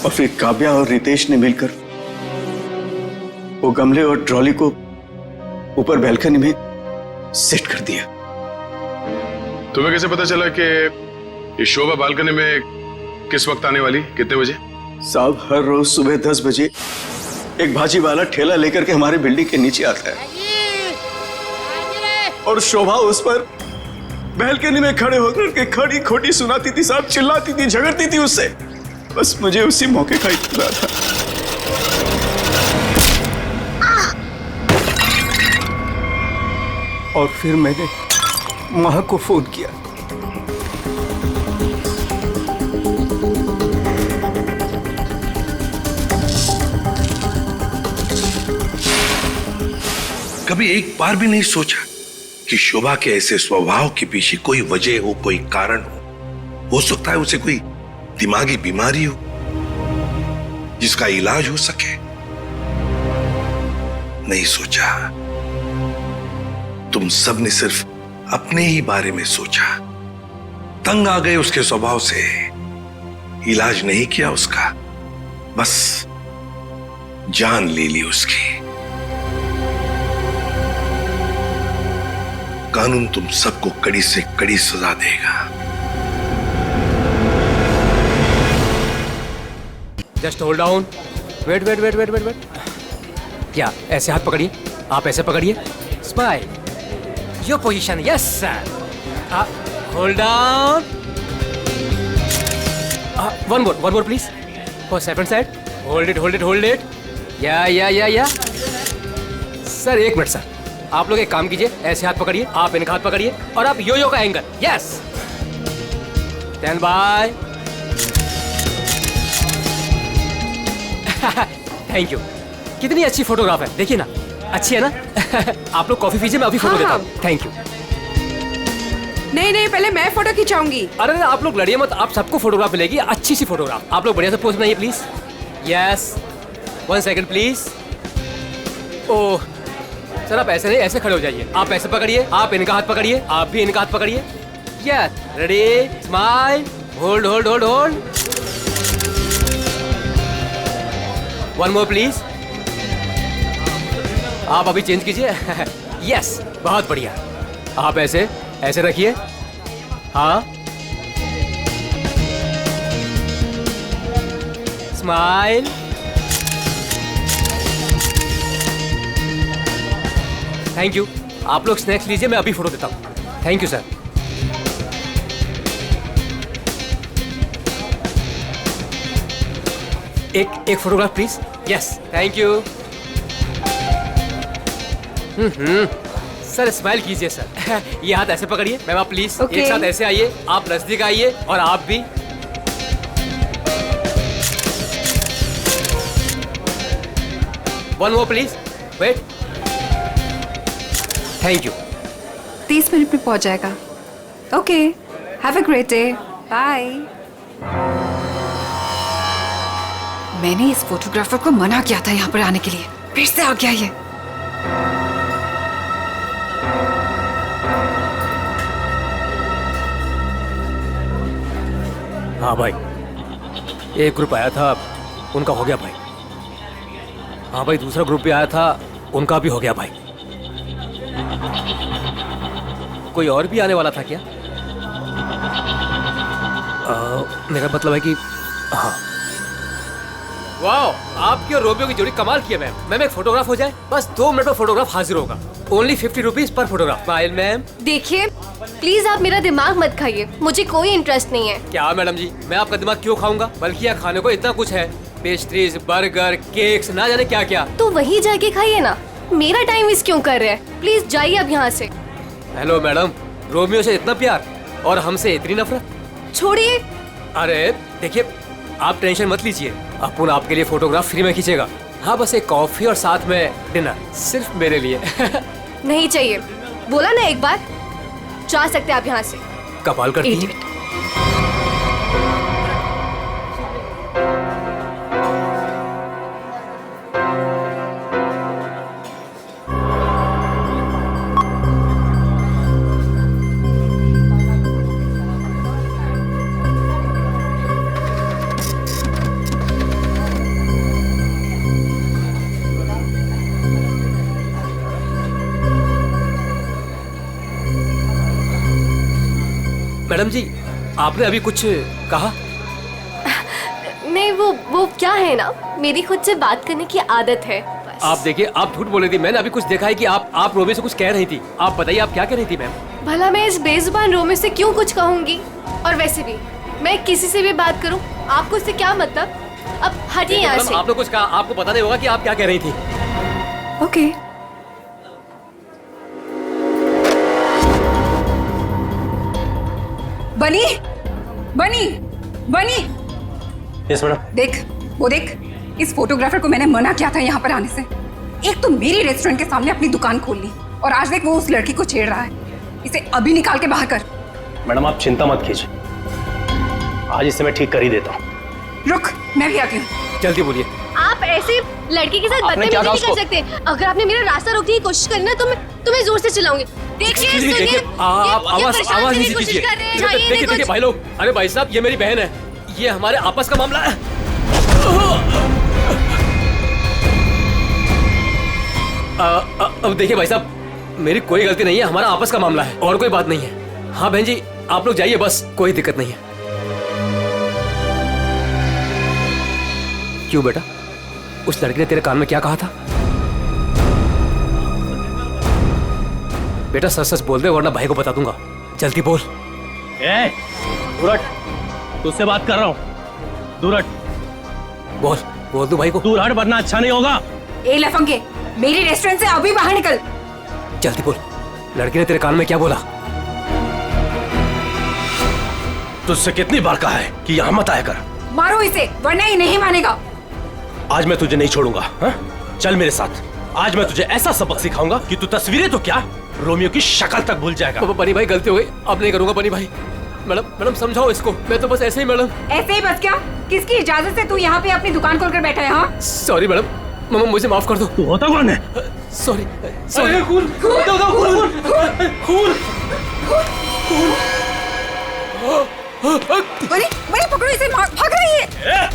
और फिर काव्या और रितेश ने मिलकर वो गमले और ट्रॉली को ऊपर बैल्कनी में सेट कर दिया। तुम्हें कैसे पता चला कि ये शोभा बालकनी में किस वक्त आने वाली, कितने बजे? साहब, हर रोज सुबह 10 बजे एक भाजी वाला ठेला लेकर के हमारे बिल्डिंग के नीचे आता है, और शोभा उस पर बैल्कनी में खड़े होकर के खड़ी खोटी सुनाती थी साहब, चिल्लाती थी, झगड़ती थी उससे। बस मुझे उसी मौके का इंतजार था। और फिर मैंने मां को फोन किया। कभी एक बार भी नहीं सोचा कि शोभा के ऐसे स्वभाव के पीछे कोई वजह हो, कोई कारण हो सकता है उसे कोई दिमागी बीमारी हो जिसका इलाज हो सके। नहीं सोचा। तुम सब ने सिर्फ अपने ही बारे में सोचा, तंग आ गए उसके स्वभाव से, इलाज नहीं किया उसका, बस जान ले ली उसकी। कानून तुम सबको कड़ी से कड़ी सजा देगा। Just hold down, wait wait wait wait wait wait. या ऐसे हाथ पकड़िए, आप ऐसे पकड़िए, smile, your position, yes sir, hold down, one more please, for second side, hold it hold it hold it, या सर एक मिनट सर, आप लोग एक काम कीजिए, ऐसे हाथ पकड़िए, आप इनका हाथ पकड़िए और आप यो का angle, yes, stand by, thank you. कितनी अच्छी फोटोग्राफ है, देखिए ना, अच्छी है ना। आप लोग कॉफी पीजिए, मैं अभी फोटो देता हूँ। Thank you. नहीं, पहले मैं फोटो खिंचाऊंगी। अरे आप लोग लड़िए मत, आप सबको फोटोग्राफ मिलेगी, अच्छी सी फोटोग्राफ। आप लोग बढ़िया से पोज बनाइए please. Yes, 1 second please. Oh sir, आप ऐसे नहीं, ऐसे खड़े हो जाइए, आप ऐसे पकड़िए, आप इनका हाथ पकड़िए, आप भी इनका हाथ पकड़िए। Yes, ready, smile, hold hold hold hold, one more please. आप अभी चेंज कीजिए। यस, बहुत बढ़िया। आप ऐसे ऐसे रखिए, हाँ, स्माइल, थैंक यू। आप लोग स्नैक्स लीजिए, मैं अभी फोटो देता हूँ। Thank you sir. एक photograph please. Yes, thank you. Sir smile कीजिए सर। ये हाथ ऐसे पकड़िए, मैम आप प्लीज एक साथ ऐसे आइए, आप नजदीक आइए और आप भी। One more please, wait, thank you. 30 minute में पहुंच जाएगा। Okay, have a great day, bye. मैंने इस फोटोग्राफर को मना किया था यहाँ पर आने के लिए, फिर से आ गया ये। हाँ भाई, एक ग्रुप आया था, उनका हो गया भाई। हाँ भाई, दूसरा ग्रुप भी आया था, उनका भी हो गया भाई। कोई और भी आने वाला था क्या? मेरा मतलब है कि हाँ। वाह, आपकी और रोमियो की जोड़ी कमाल की है मैम। मैम एक फोटोग्राफ हो जाए, बस 2 मिनट में फोटोग्राफ हाजिर होगा। Only 50 rupees per photograph. Smile ma'am. देखिए प्लीज आप मेरा दिमाग मत खाइए, मुझे कोई इंटरेस्ट नहीं है। क्या मैडम जी, मैं आपका दिमाग क्यों खाऊंगा? बल्कि यहाँ खाने को इतना कुछ है, पेस्ट्रीज, बर्गर, केक्स, ना जाने क्या क्या। तो वहीं जाके खाइए ना, मेरा टाइम वेस्ट क्यों कर रहे हैं? प्लीज जाइए अब यहाँ से। हेलो मैडम, रोमियो से इतना प्यार और हमसे इतनी नफरत? छोड़िए। अरे देखिए, आप टेंशन मत लीजिए, अपुन आपके लिए फोटोग्राफ फ्री में खींचेगा। हाँ, बस एक कॉफी और साथ में डिनर, सिर्फ मेरे लिए। नहीं चाहिए, बोला ना एक बार। जा सकते आप यहाँ से। कमाल करती है। मैडम जी, आपने अभी कुछ कहा? नहीं, वो क्या है ना, मेरी खुद से बात करने की आदत है बस। आप देखिए, आप झूठ बोल रही थी। मैंने अभी कुछ देखा है कि आप रोमियो से कुछ कह रही थी। आप बताइए, आप क्या कह रही थी मैम? भला मैं इस बेजुबान रोमियो से क्यों कुछ कहूंगी? और वैसे भी मैं किसी से भी बात करूं, आपको इससे क्या मतलब? अब हटिए यहाँ से। आपने कुछ कहा, आपको पता नहीं होगा कि आप क्या कह रही थी। ओके। बनी बनी बनी, यस मैडम। देख वो देख, इस फोटोग्राफर को मैंने मना किया था यहाँ पर आने से। एक तो मेरी रेस्टोरेंट के सामने अपनी दुकान खोल ली और आज देख वो उस लड़की को छेड़ रहा है। इसे अभी निकाल के बाहर कर। मैडम आप चिंता मत कीजिए, आज इसे मैं ठीक कर ही देता हूँ। रुक, मैं भी आती हूँ। जल्दी बोलिए। आप ऐसे लड़के के साथ आपने क्या बदतमीजी कहा नहीं कर उसको? सकते। अगर आपने मेरा रास्ता रोकने की कोशिश करी ना तो मैं तुम्हें जोर से चिल्लाऊंगी। देखिए सुनिए, आप आवाज नीचे कीजिए। देखिए भाई लोग, अरे भाई साहब ये मेरी बहन है, ये हमारे आपस का मामला है। अब देखिए भाई साहब, मेरी कोई गलती नहीं है, हमारा आपस का मामला है और कोई बात नहीं है। हाँ बहन जी आप लोग जाइए, बस कोई दिक्कत नहीं है। क्यों बेटा, उस लड़की ने तेरे कान में क्या कहा था? बेटा सच सच बोल दे वरना भाई को बता दूंगा। जल्दी बोल। दूर हट, तुझसे बात कर रहा हूँ। दूर हट। बोल दो भाई को। दूर हट वरना अच्छा नहीं होगा। ए लफंगे, मेरी रेस्टोरेंट से अभी बाहर निकल। जल्दी बोल, लड़की ने तेरे कान में क्या बोला? तुझसे कितनी बार कहा है कि यहाँ मत आया कर। मारो इसे वरना ये नहीं मानेगा। आज मैं तुझे नहीं छोड़ूंगा। हा? चल मेरे साथ, आज मैं तुझे ऐसा सबक सिखाऊंगा कि तू तस्वीरें तो क्या रोमियो की शक्ल तक भूल जाएगा। बनी भाई गलती हो गई, अब नहीं करूंगा। बनी भाई, मैडम समझाओ इसको। मैं तो बस ऐसे ही मैडम। ऐसे ही बस क्या? किसकी इजाजत से तू यहाँ पे अपनी दुकान खोलकर बैठा है? हाँ सॉरी मैडम, मामा मुझे माफ कर दो। तू होता कौन है? सॉरी अरे खून बनी बनी पकड़ो इसे, भाग रही है।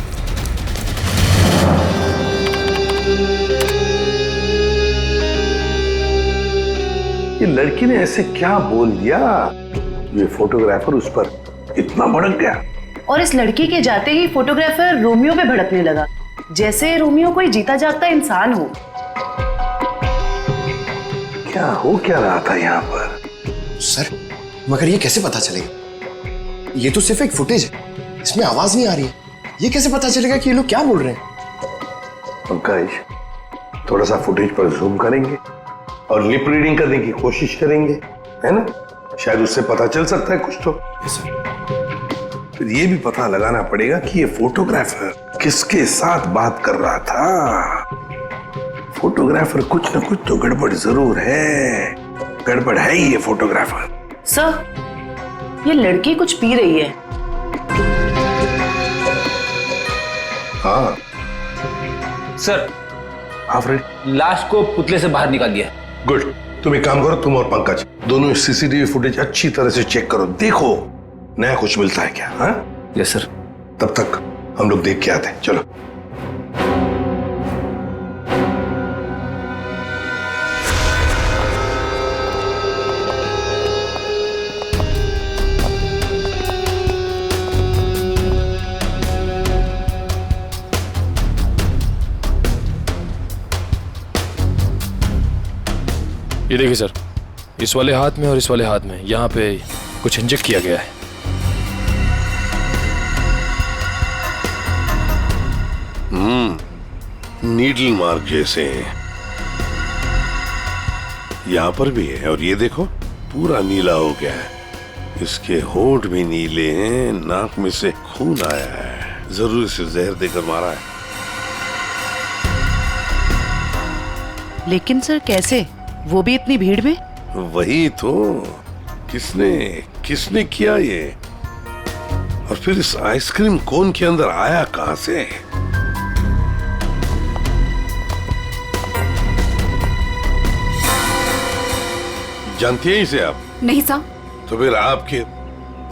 ये लड़की ने ऐसे क्या बोल दिया, ये फोटोग्राफर उस पर इतना भड़क गया। और इस लड़की के जाते ही फोटोग्राफर रोमियो पे भड़कने लगा, जैसे रोमियो कोई जीता जागता इंसान हो। क्या हो क्या रहा था यहाँ पर? सर मगर ये कैसे पता चलेगा? ये तो सिर्फ एक फुटेज है, इसमें आवाज नहीं आ रही है। ये कैसे पता चलेगा कि ये लोग क्या बोल रहे हैं? पंकज, थोड़ा सा फुटेज पर जूम करेंगे और लिप रीडिंग करने की कोशिश करेंगे, है ना? शायद उससे पता चल सकता है कुछ तो। फिर ये भी पता लगाना पड़ेगा कि ये फोटोग्राफर किसके साथ बात कर रहा था। फोटोग्राफर कुछ ना कुछ तो गड़बड़ जरूर है। गड़बड़ है ही ये फोटोग्राफर। सर, ये लड़की कुछ पी रही है। हाँ सर, आफरीन, लाश को पुतले से बाहर निकाल दिया। गुड। तुम एक काम करो, तुम और पंकज दोनों सीसीटीवी फुटेज अच्छी तरह से चेक करो, देखो नया कुछ मिलता है क्या। हाँ यस सर। तब तक हम लोग देख के आते हैं, चलो। ये देखिए सर, इस वाले हाथ में और इस वाले हाथ में यहाँ पे कुछ इंजेक्ट किया गया है। नीडल मार्क जैसे हैं। यहाँ पर भी है और ये देखो पूरा नीला हो गया है। इसके होंठ भी नीले हैं, नाक में से खून आया है। जरूर इसे जहर देकर मारा है। लेकिन सर कैसे, वो भी इतनी भीड़ में? वही तो, किसने किसने किया ये? और फिर इस आइसक्रीम कोन के अंदर आया कहां से? जानती है इसे आप? नहीं सर। तो फिर आपके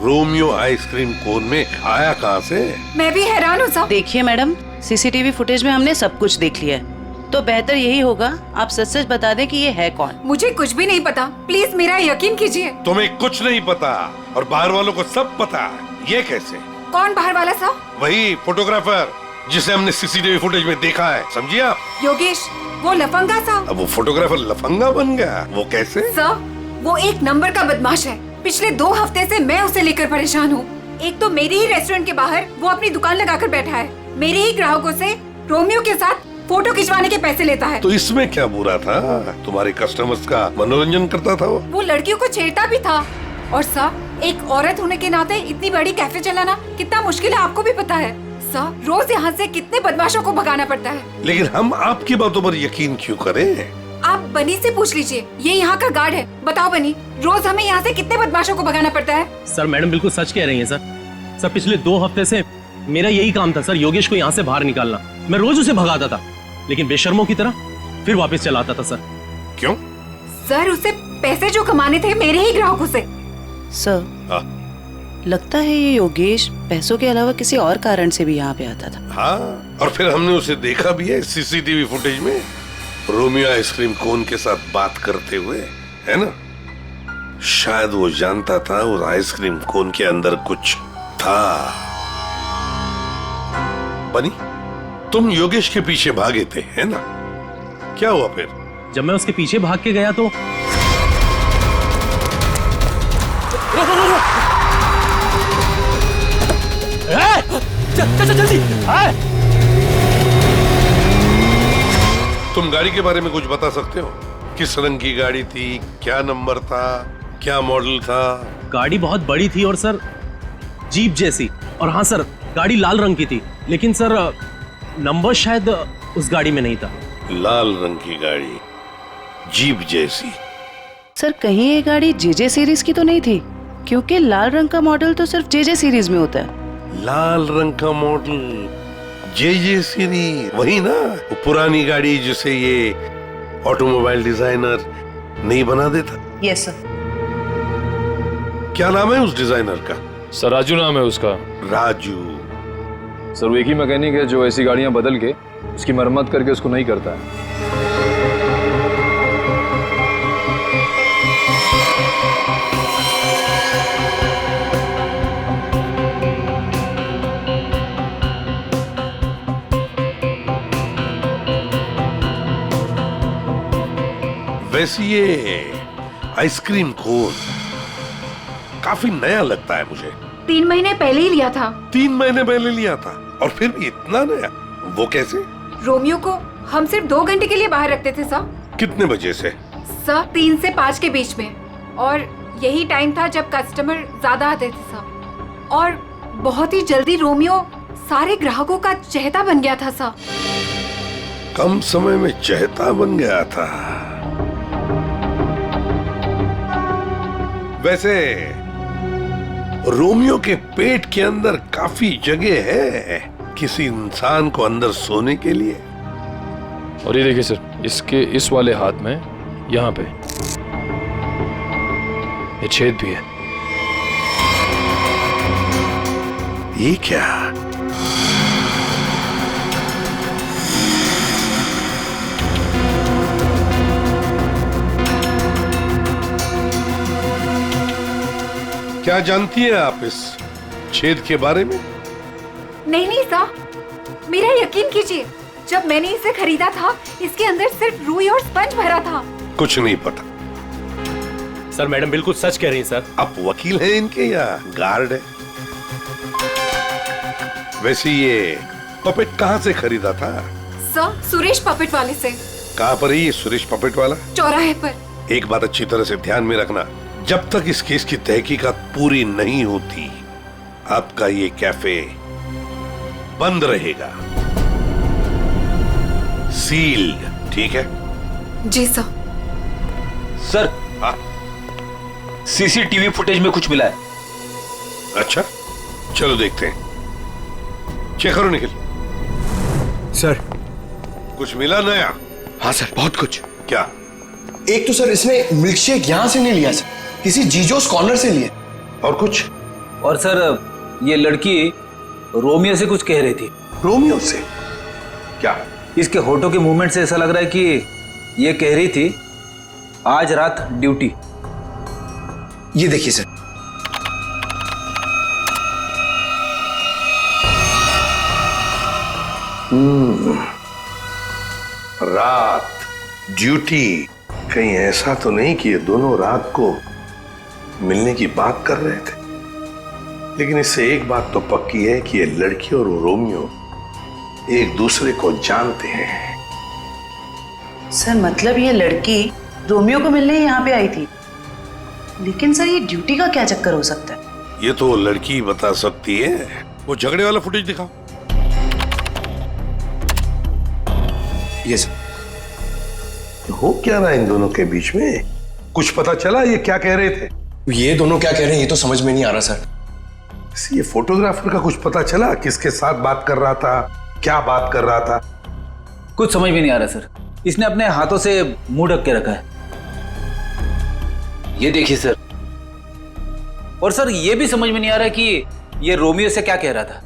रोमियो आइसक्रीम कोन में आया कहां से? मैं भी हैरान हूँ सर। देखिए मैडम, सीसीटीवी फुटेज में हमने सब कुछ देख लिया है, तो बेहतर यही होगा आप सच सच बता दें कि ये है कौन। मुझे कुछ भी नहीं पता, प्लीज मेरा यकीन कीजिए। तुम्हें कुछ नहीं पता और बाहर वालों को सब पता। ये कैसे? कौन बाहर वाला सर? वही फोटोग्राफर जिसे हमने सीसीटीवी फुटेज में देखा है, समझिए आप? योगेश, वो लफंगा सा। अब वो फोटोग्राफर लफंगा बन गया, वो कैसे? सर, वो एक नंबर का बदमाश है। पिछले 2 हफ्ते से मैं उसे लेकर परेशान हूँ। एक तो मेरे ही रेस्टोरेंट के बाहर वो अपनी दुकान लगाकर बैठा है, मेरे ही ग्राहकों से रोमियो के साथ फोटो खिंचवाने के पैसे लेता है। तो इसमें क्या बुरा था? तुम्हारे कस्टमर्स का मनोरंजन करता था वो लड़कियों को छेड़ता भी था। और सर, एक औरत होने के नाते इतनी बड़ी कैफे चलाना कितना मुश्किल है आपको भी पता है। सर, रोज यहाँ से कितने बदमाशों को भगाना पड़ता है। लेकिन हम आपकी बातों पर यकीन क्यों करें? आप बनी से पूछ लीजिए, ये यहाँ का गार्ड है। बताओ बनी, रोज हमें यहाँ से कितने बदमाशों को भगाना पड़ता है? सर मैडम बिल्कुल सच कह रही हैं सर। पिछले 2 हफ्ते से मेरा यही काम था सर, योगेश को यहाँ से बाहर निकालना। मैं रोज उसे भगाता था, लेकिन बेशर्मों की तरह फिर वापस चलाता था सर। क्यों? सर, उसे पैसे जो कमाने थे मेरे ही ग्राहकों से। सर, लगता है ये योगेश पैसों के अलावा किसी और कारण से भी यहाँ पे आता था। हाँ, और फिर हमने उसे देखा भी है सीसीटीवी फुटेज में, रोमियो आइसक्रीम कोन के साथ बात करते हुए, है ना? शायद वो जानता था उस आइसक्रीम कोन के अंदर कुछ था। बनी, तुम योगेश के पीछे भागे थे, है ना? क्या हुआ फिर? जब मैं उसके पीछे भाग के गया तो जल्दी। तुम गाड़ी के बारे में कुछ बता सकते हो? किस रंग की गाड़ी थी, क्या नंबर था, क्या मॉडल था? गाड़ी बहुत बड़ी थी और सर जीप जैसी। और हाँ सर, गाड़ी लाल रंग की थी, लेकिन सर नंबर शायद उस गाड़ी में नहीं था। लाल रंग की गाड़ी, जीप जैसी। सर, कहीं ये गाड़ी जेजे सीरीज की तो नहीं थी? क्योंकि लाल रंग का मॉडल तो सिर्फ जेजे सीरीज में होता है। लाल रंग का मॉडल, जेजे सीरीज, वही ना? वो पुरानी गाड़ी जिसे ये ऑटोमोबाइल डिजाइनर नहीं बना देता। Yes sir. क्या नाम है उस डिजाइनर का? सर राजू नाम है उसका। राजू? सर वो एक ही मैकेनिक है जो ऐसी गाड़ियां बदल के उसकी मरम्मत करके उसको नहीं करता है। वैसे ये आइसक्रीम कोन काफी नया लगता है मुझे। 3 महीने पहले ही लिया था। 3 महीने पहले लिया था और फिर भी इतना नया? वो कैसे? रोमियो को हम सिर्फ 2 घंटे के लिए बाहर रखते थे सर। कितने बजे से? सर 3 से 5 के बीच में, और यही टाइम था जब कस्टमर ज्यादा आते थे सर। और बहुत ही जल्दी रोमियो सारे ग्राहकों का चहेता बन गया था सर। कम समय में चहेता बन गया था। वैसे रोमियो के पेट के अंदर काफी जगह है किसी इंसान को अंदर सोने के लिए। और ये देखिए सर, इसके इस वाले हाथ में यहाँ पे ये छेद भी है। ये क्या? क्या जानती है आप इस छेद के बारे में? नहीं सर, मेरा यकीन कीजिए, जब मैंने इसे खरीदा था इसके अंदर सिर्फ रुई और स्पंज भरा था। कुछ नहीं पता। सर मैडम बिल्कुल सच कह रही हैं सर। आप वकील हैं इनके या गार्ड है? वैसे ये पपेट कहाँ से खरीदा था? सर, सुरेश पपेट वाले से। कहाँ पर है ये सुरेश पपेट वाला? चौराहे पर। एक बात अच्छी तरह से ध्यान में रखना, जब तक इस केस की तहकीकात पूरी नहीं होती आपका ये कैफे बंद रहेगा, सील्ड, ठीक है? जी सर। सर, सीसीटीवी फुटेज में कुछ मिला है। अच्छा, चलो देखते हैं। चेक करो निखिल। सर, कुछ मिला नया? हाँ सर, बहुत कुछ। क्या? एक तो सर इसने मिल्क शेक यहां से नहीं लिया सर, किसी जीजोस कॉर्नर से लिए। और कुछ? और सर ये लड़की रोमियो से कुछ कह रही थी। रोमियो से? क्या? इसके होठों के मूवमेंट से ऐसा लग रहा है कि ये कह रही थी आज रात ड्यूटी। ये देखिए सर। रात ड्यूटी कहीं ऐसा तो नहीं कि ये दोनों रात को मिलने की बात कर रहे थे? लेकिन इससे एक बात तो पक्की है कि ये लड़की और रोमियो एक दूसरे को जानते हैं। सर मतलब ये लड़की रोमियो को मिलने यहाँ पे आई थी, लेकिन सर ये ड्यूटी का क्या चक्कर हो सकता है? ये तो लड़की बता सकती है। वो झगड़े वाला फुटेज दिखाओ। ये सर। हो क्या रहा है इन दोनों के बीच में? कुछ पता चला ये क्या कह रहे थे? ये दोनों क्या कह रहे हैं ये तो समझ में नहीं आ रहा सर। ये फोटोग्राफर का कुछ पता चला? किसके साथ बात कर रहा था, क्या बात कर रहा था? कुछ समझ में नहीं आ रहा सर। इसने अपने हाथों से मुंह ढक के रखा है। ये देखिए सर। और सर ये भी समझ में नहीं आ रहा कि ये रोमियो से क्या कह रहा था।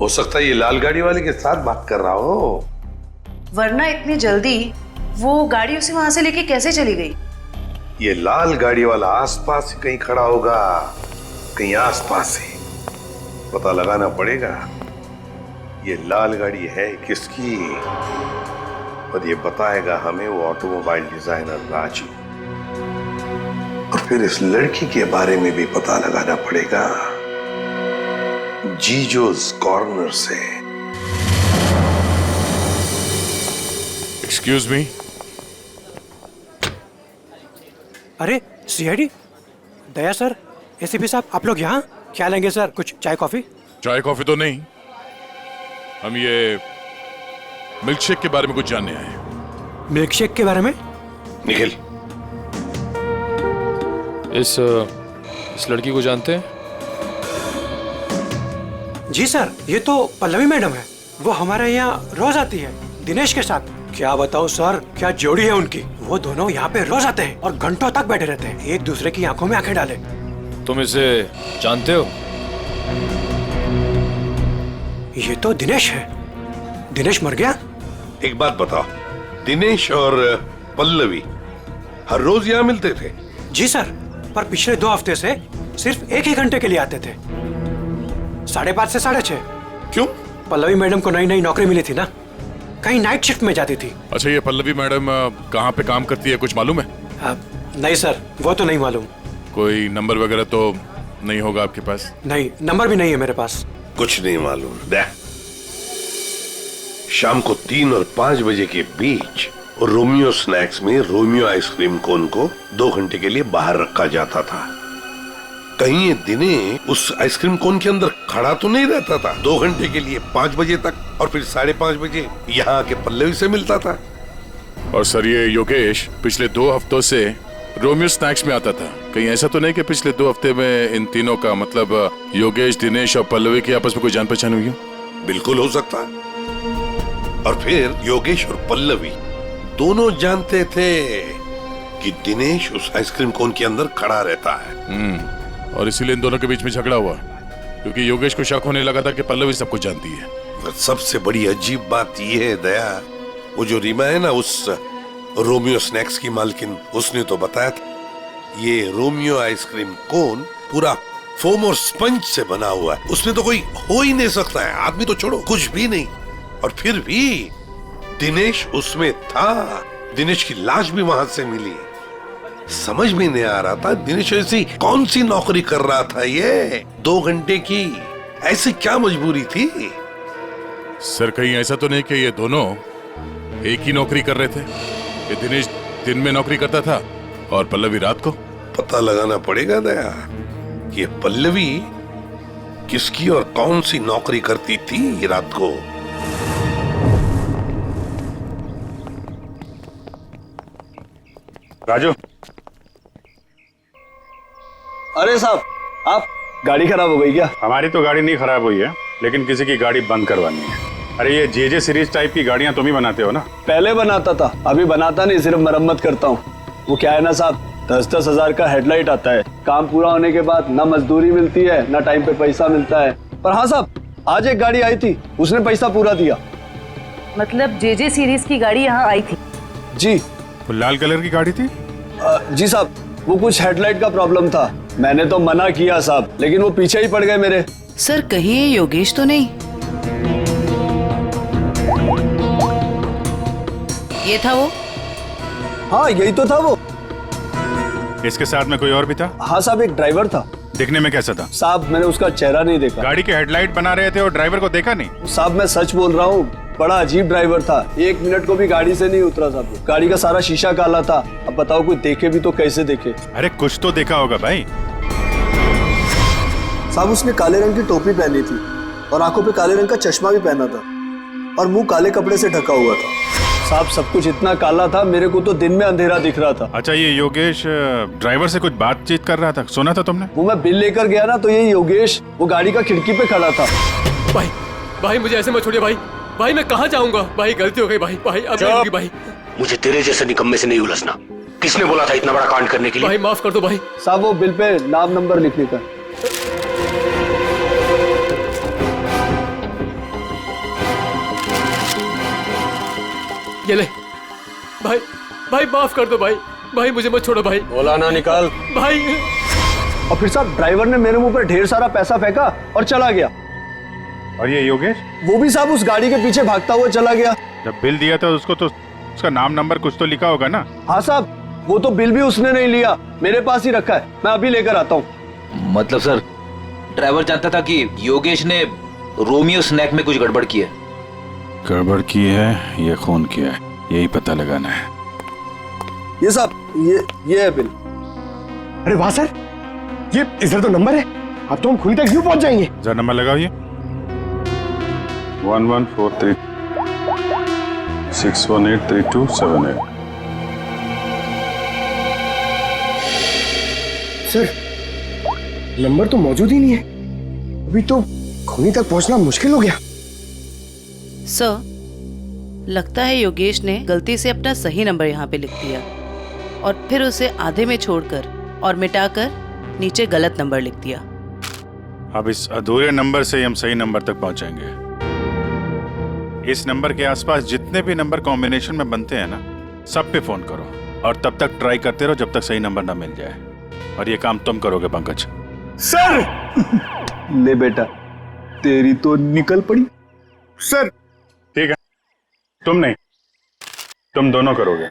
हो सकता है ये लाल गाड़ी वाले के साथ बात कर रहा हो। वरना इतनी जल्दी वो गाड़ी उसे वहां से लेके कैसे चली गई? ये लाल गाड़ी वाला आसपास ही कहीं खड़ा होगा, कहीं आसपास ही। पता लगाना पड़ेगा ये लाल गाड़ी है किसकी, और ये बताएगा हमें वो ऑटोमोबाइल डिजाइनर राजू। और फिर इस लड़की के बारे में भी पता लगाना पड़ेगा जीजोस कॉर्नर से। Excuse me. अरे सीआईडी दया सर, एसीपी साहब, आप लोग यहाँ क्या लेंगे सर? कुछ चाय कॉफी? चाय कॉफी तो नहीं, हम ये मिल्कशेक के बारे में कुछ जानने आए हैं। मिल्कशेक के बारे में? निखिल, इस लड़की को जानते हैं? जी सर, ये तो पल्लवी मैडम है। वो हमारे यहाँ रोज आती है दिनेश के साथ। क्या बताऊँ सर, क्या जोड़ी है उनकी। वो दोनों यहाँ पे रोज आते हैं और घंटों तक बैठे रहते हैं, एक दूसरे की आंखों में आंखें डाले। तुम इसे जानते हो? ये तो दिनेश है। दिनेश मर गया? एक बात बताओ, दिनेश और पल्लवी हर रोज यहाँ मिलते थे? जी सर, पर पिछले 2 हफ्ते से सिर्फ 1 ही घंटे के लिए आते थे, 5:30 से 6:30। क्यों? पल्लवी मैडम को नई नई नौकरी मिली थी ना, कहीं नाइट शिफ्ट में जाती थी। अच्छा, ये पल्लवी मैडम कहाँ पे काम करती है, कुछ मालूम है? नहीं सर, वो तो नहीं मालूम। कोई नंबर वगैरह तो नहीं होगा आपके पास? नहीं, नंबर भी नहीं है मेरे पास। कुछ नहीं मालूम। शाम को 3 और 5 बजे के बीच रोमियो स्नैक्स में रोमियो आइसक्रीम कोन को 2 घंटे के लिए बाहर रखा जाता था। कहीं ये दिनेश उस आइसक्रीम कोन के अंदर खड़ा तो नहीं रहता था 2 घंटे के लिए 5 बजे तक, और फिर 5:30 बजे यहाँ आके पल्लवी से मिलता था। और सर, ये योगेश पिछले 2 हफ्तों से रोमियो स्नैक्स में आता था। कहीं ऐसा तो नहीं कि पिछले 2 हफ्ते में इन तीनों का मतलब योगेश, दिनेश और पल्लवी की आपस में कोई जान पहचान हुई हो? बिल्कुल हो सकता है। और फिर योगेश और पल्लवी दोनों जानते थे कि दिनेश उस आइसक्रीम कोन के अंदर खड़ा रहता है। और इसीलिए इन दोनों के बीच में झगड़ा हुआ, क्योंकि योगेश को शक होने लगा था कि पल्लवी सब कुछ जानती है। सबसे बड़ी अजीब बात यह है दया, वो जो रीमा है ना, उस रोमियो स्नैक्स की मालकिन, उसने तो बताया था ये रोमियो आइसक्रीम कोन पूरा फोम और स्पंज से बना हुआ है, उसमें तो कोई हो ही नहीं सकता है, आदमी तो छोड़ो कुछ भी नहीं। और फिर भी दिनेश उसमें था, दिनेश की लाश भी वहां से मिली। समझ में नहीं आ रहा था दिनेश ऐसी कौन सी नौकरी कर रहा था, ये 2 घंटे की ऐसी क्या मजबूरी थी? सर, कहीं ऐसा तो नहीं कि ये दोनों एक ही नौकरी कर रहे थे? ये दिनेश दिन में नौकरी करता था और पल्लवी रात को? पता लगाना पड़ेगा दया, ये पल्लवी किसकी और कौन सी नौकरी करती थी रात को। राजू। अरे साहब, आप गाड़ी खराब हो गई क्या? हमारी तो गाड़ी नहीं खराब हुई है, लेकिन किसी की गाड़ी बंद करवानी है। अरे ये जे सीरीज टाइप की गाड़ियां तुम ही बनाते हो ना? पहले बनाता था, अभी बनाता नहीं, सिर्फ मरम्मत करता हूँ। वो क्या है ना साहब, 10-10 हजार का हेडलाइट आता है, काम पूरा होने के बाद ना मजदूरी मिलती है ना टाइम पे पैसा मिलता है। पर हाँ साहब, आज एक गाड़ी आई थी, उसने पैसा पूरा दिया। मतलब जे सीरीज की गाड़ी यहाँ आई थी? जी। वो लाल कलर की गाड़ी थी? जी साहब, वो कुछ हेडलाइट का प्रॉब्लम था, मैंने तो मना किया साहब, लेकिन वो पीछे ही पड़ गए मेरे। सर, कहीं ये योगेश तो नहीं? ये था वो? हाँ, यही तो था वो। इसके साथ में कोई और भी था? हाँ साहब, एक ड्राइवर था। दिखने में कैसा था? साहब मैंने उसका चेहरा नहीं देखा। गाड़ी के हेडलाइट बना रहे थे और ड्राइवर को देखा नहीं? साहब मैं सच बोल रहा हूँ, बड़ा अजीब ड्राइवर था। 1 मिनट को भी गाड़ी से नहीं उतरा साहब। गाड़ी का सारा शीशा काला था। अब बताओ कोई देखे भी तो कैसे देखे? अरे कुछ तो देखा होगा भाई। साहब उसने काले रंग की टोपी पहनी थी और आंखों पे काले रंग का चश्मा भी पहना था और मुंह काले कपड़े से ढका हुआ था। साहब सब कुछ इतना काला था, मेरे को तो दिन में अंधेरा दिख रहा था। अच्छा, ये योगेश ड्राइवर से कुछ बातचीत कर रहा था, सुना था तुमने? वो मैं बिल लेकर गया ना, तो ये योगेश वो गाड़ी का खिड़की पे खड़ा था। भाई भाई मुझे ऐसे मत छोड़िए भाई। भाई मैं कहाँ जाऊंगा? भाई गलती हो गई भाई। भाई अब नहीं होगी भाई। मुझे तेरे जैसे निकम्मे से नहीं उलझना। किसने बोला था इतना बड़ा कांड करने के लिए? भाई माफ कर दो भाई। साहब वो बिल पे नाम नंबर लिखने का। ये ले भाई। भाई माफ कर दो भाई। भाई मुझे मत छोड़ो भाई। बोला ना निकाल भाई। और फिर साहब ड्राइवर ने मेरे मुंह पर ढेर सारा पैसा फेंका और चला गया। और ये योगेश? वो भी साहब उस गाड़ी के पीछे भागता हुआ चला गया। जब बिल दिया था उसको तो उसका नाम नंबर कुछ तो लिखा होगा ना? हाँ साहब, वो तो बिल भी उसने नहीं लिया, मेरे पास ही रखा है। मैं अभी लेकर आता हूँ। मतलब सर, ड्राइवर जानता था कि योगेश ने रोमियो स्नैक में कुछ गड़बड़ की है। गड़बड़ की है या खून किया है, यही पता लगाना है। ये साहब ये है बिल। अरे वाह सर, ये इधर तो नंबर है। अब तो हम खुली तक यूं पहुंच जाएंगे। जरा नंबर लगाओ ये 1143 6183278। सर नंबर तो मौजूद ही नहीं है। अभी तो खूनी तक पहुंचना मुश्किल हो गया। सर, लगता है योगेश ने गलती से अपना सही नंबर यहाँ पे लिख दिया और फिर उसे आधे में छोड़कर और मिटाकर नीचे गलत नंबर लिख दिया। अब इस अधूरे नंबर से हम सही नंबर तक पहुंचेंगे। इस नंबर के आसपास जितने भी नंबर कॉम्बिनेशन में बनते हैं ना, सब पे फोन करो और तब तक ट्राई करते रहो जब तक सही नंबर ना मिल जाए। और ये काम तुम करोगे पंकज। सर ले बेटा, तेरी तो निकल पड़ी। सर ठीक है, तुम नहीं, तुम दोनों करोगे।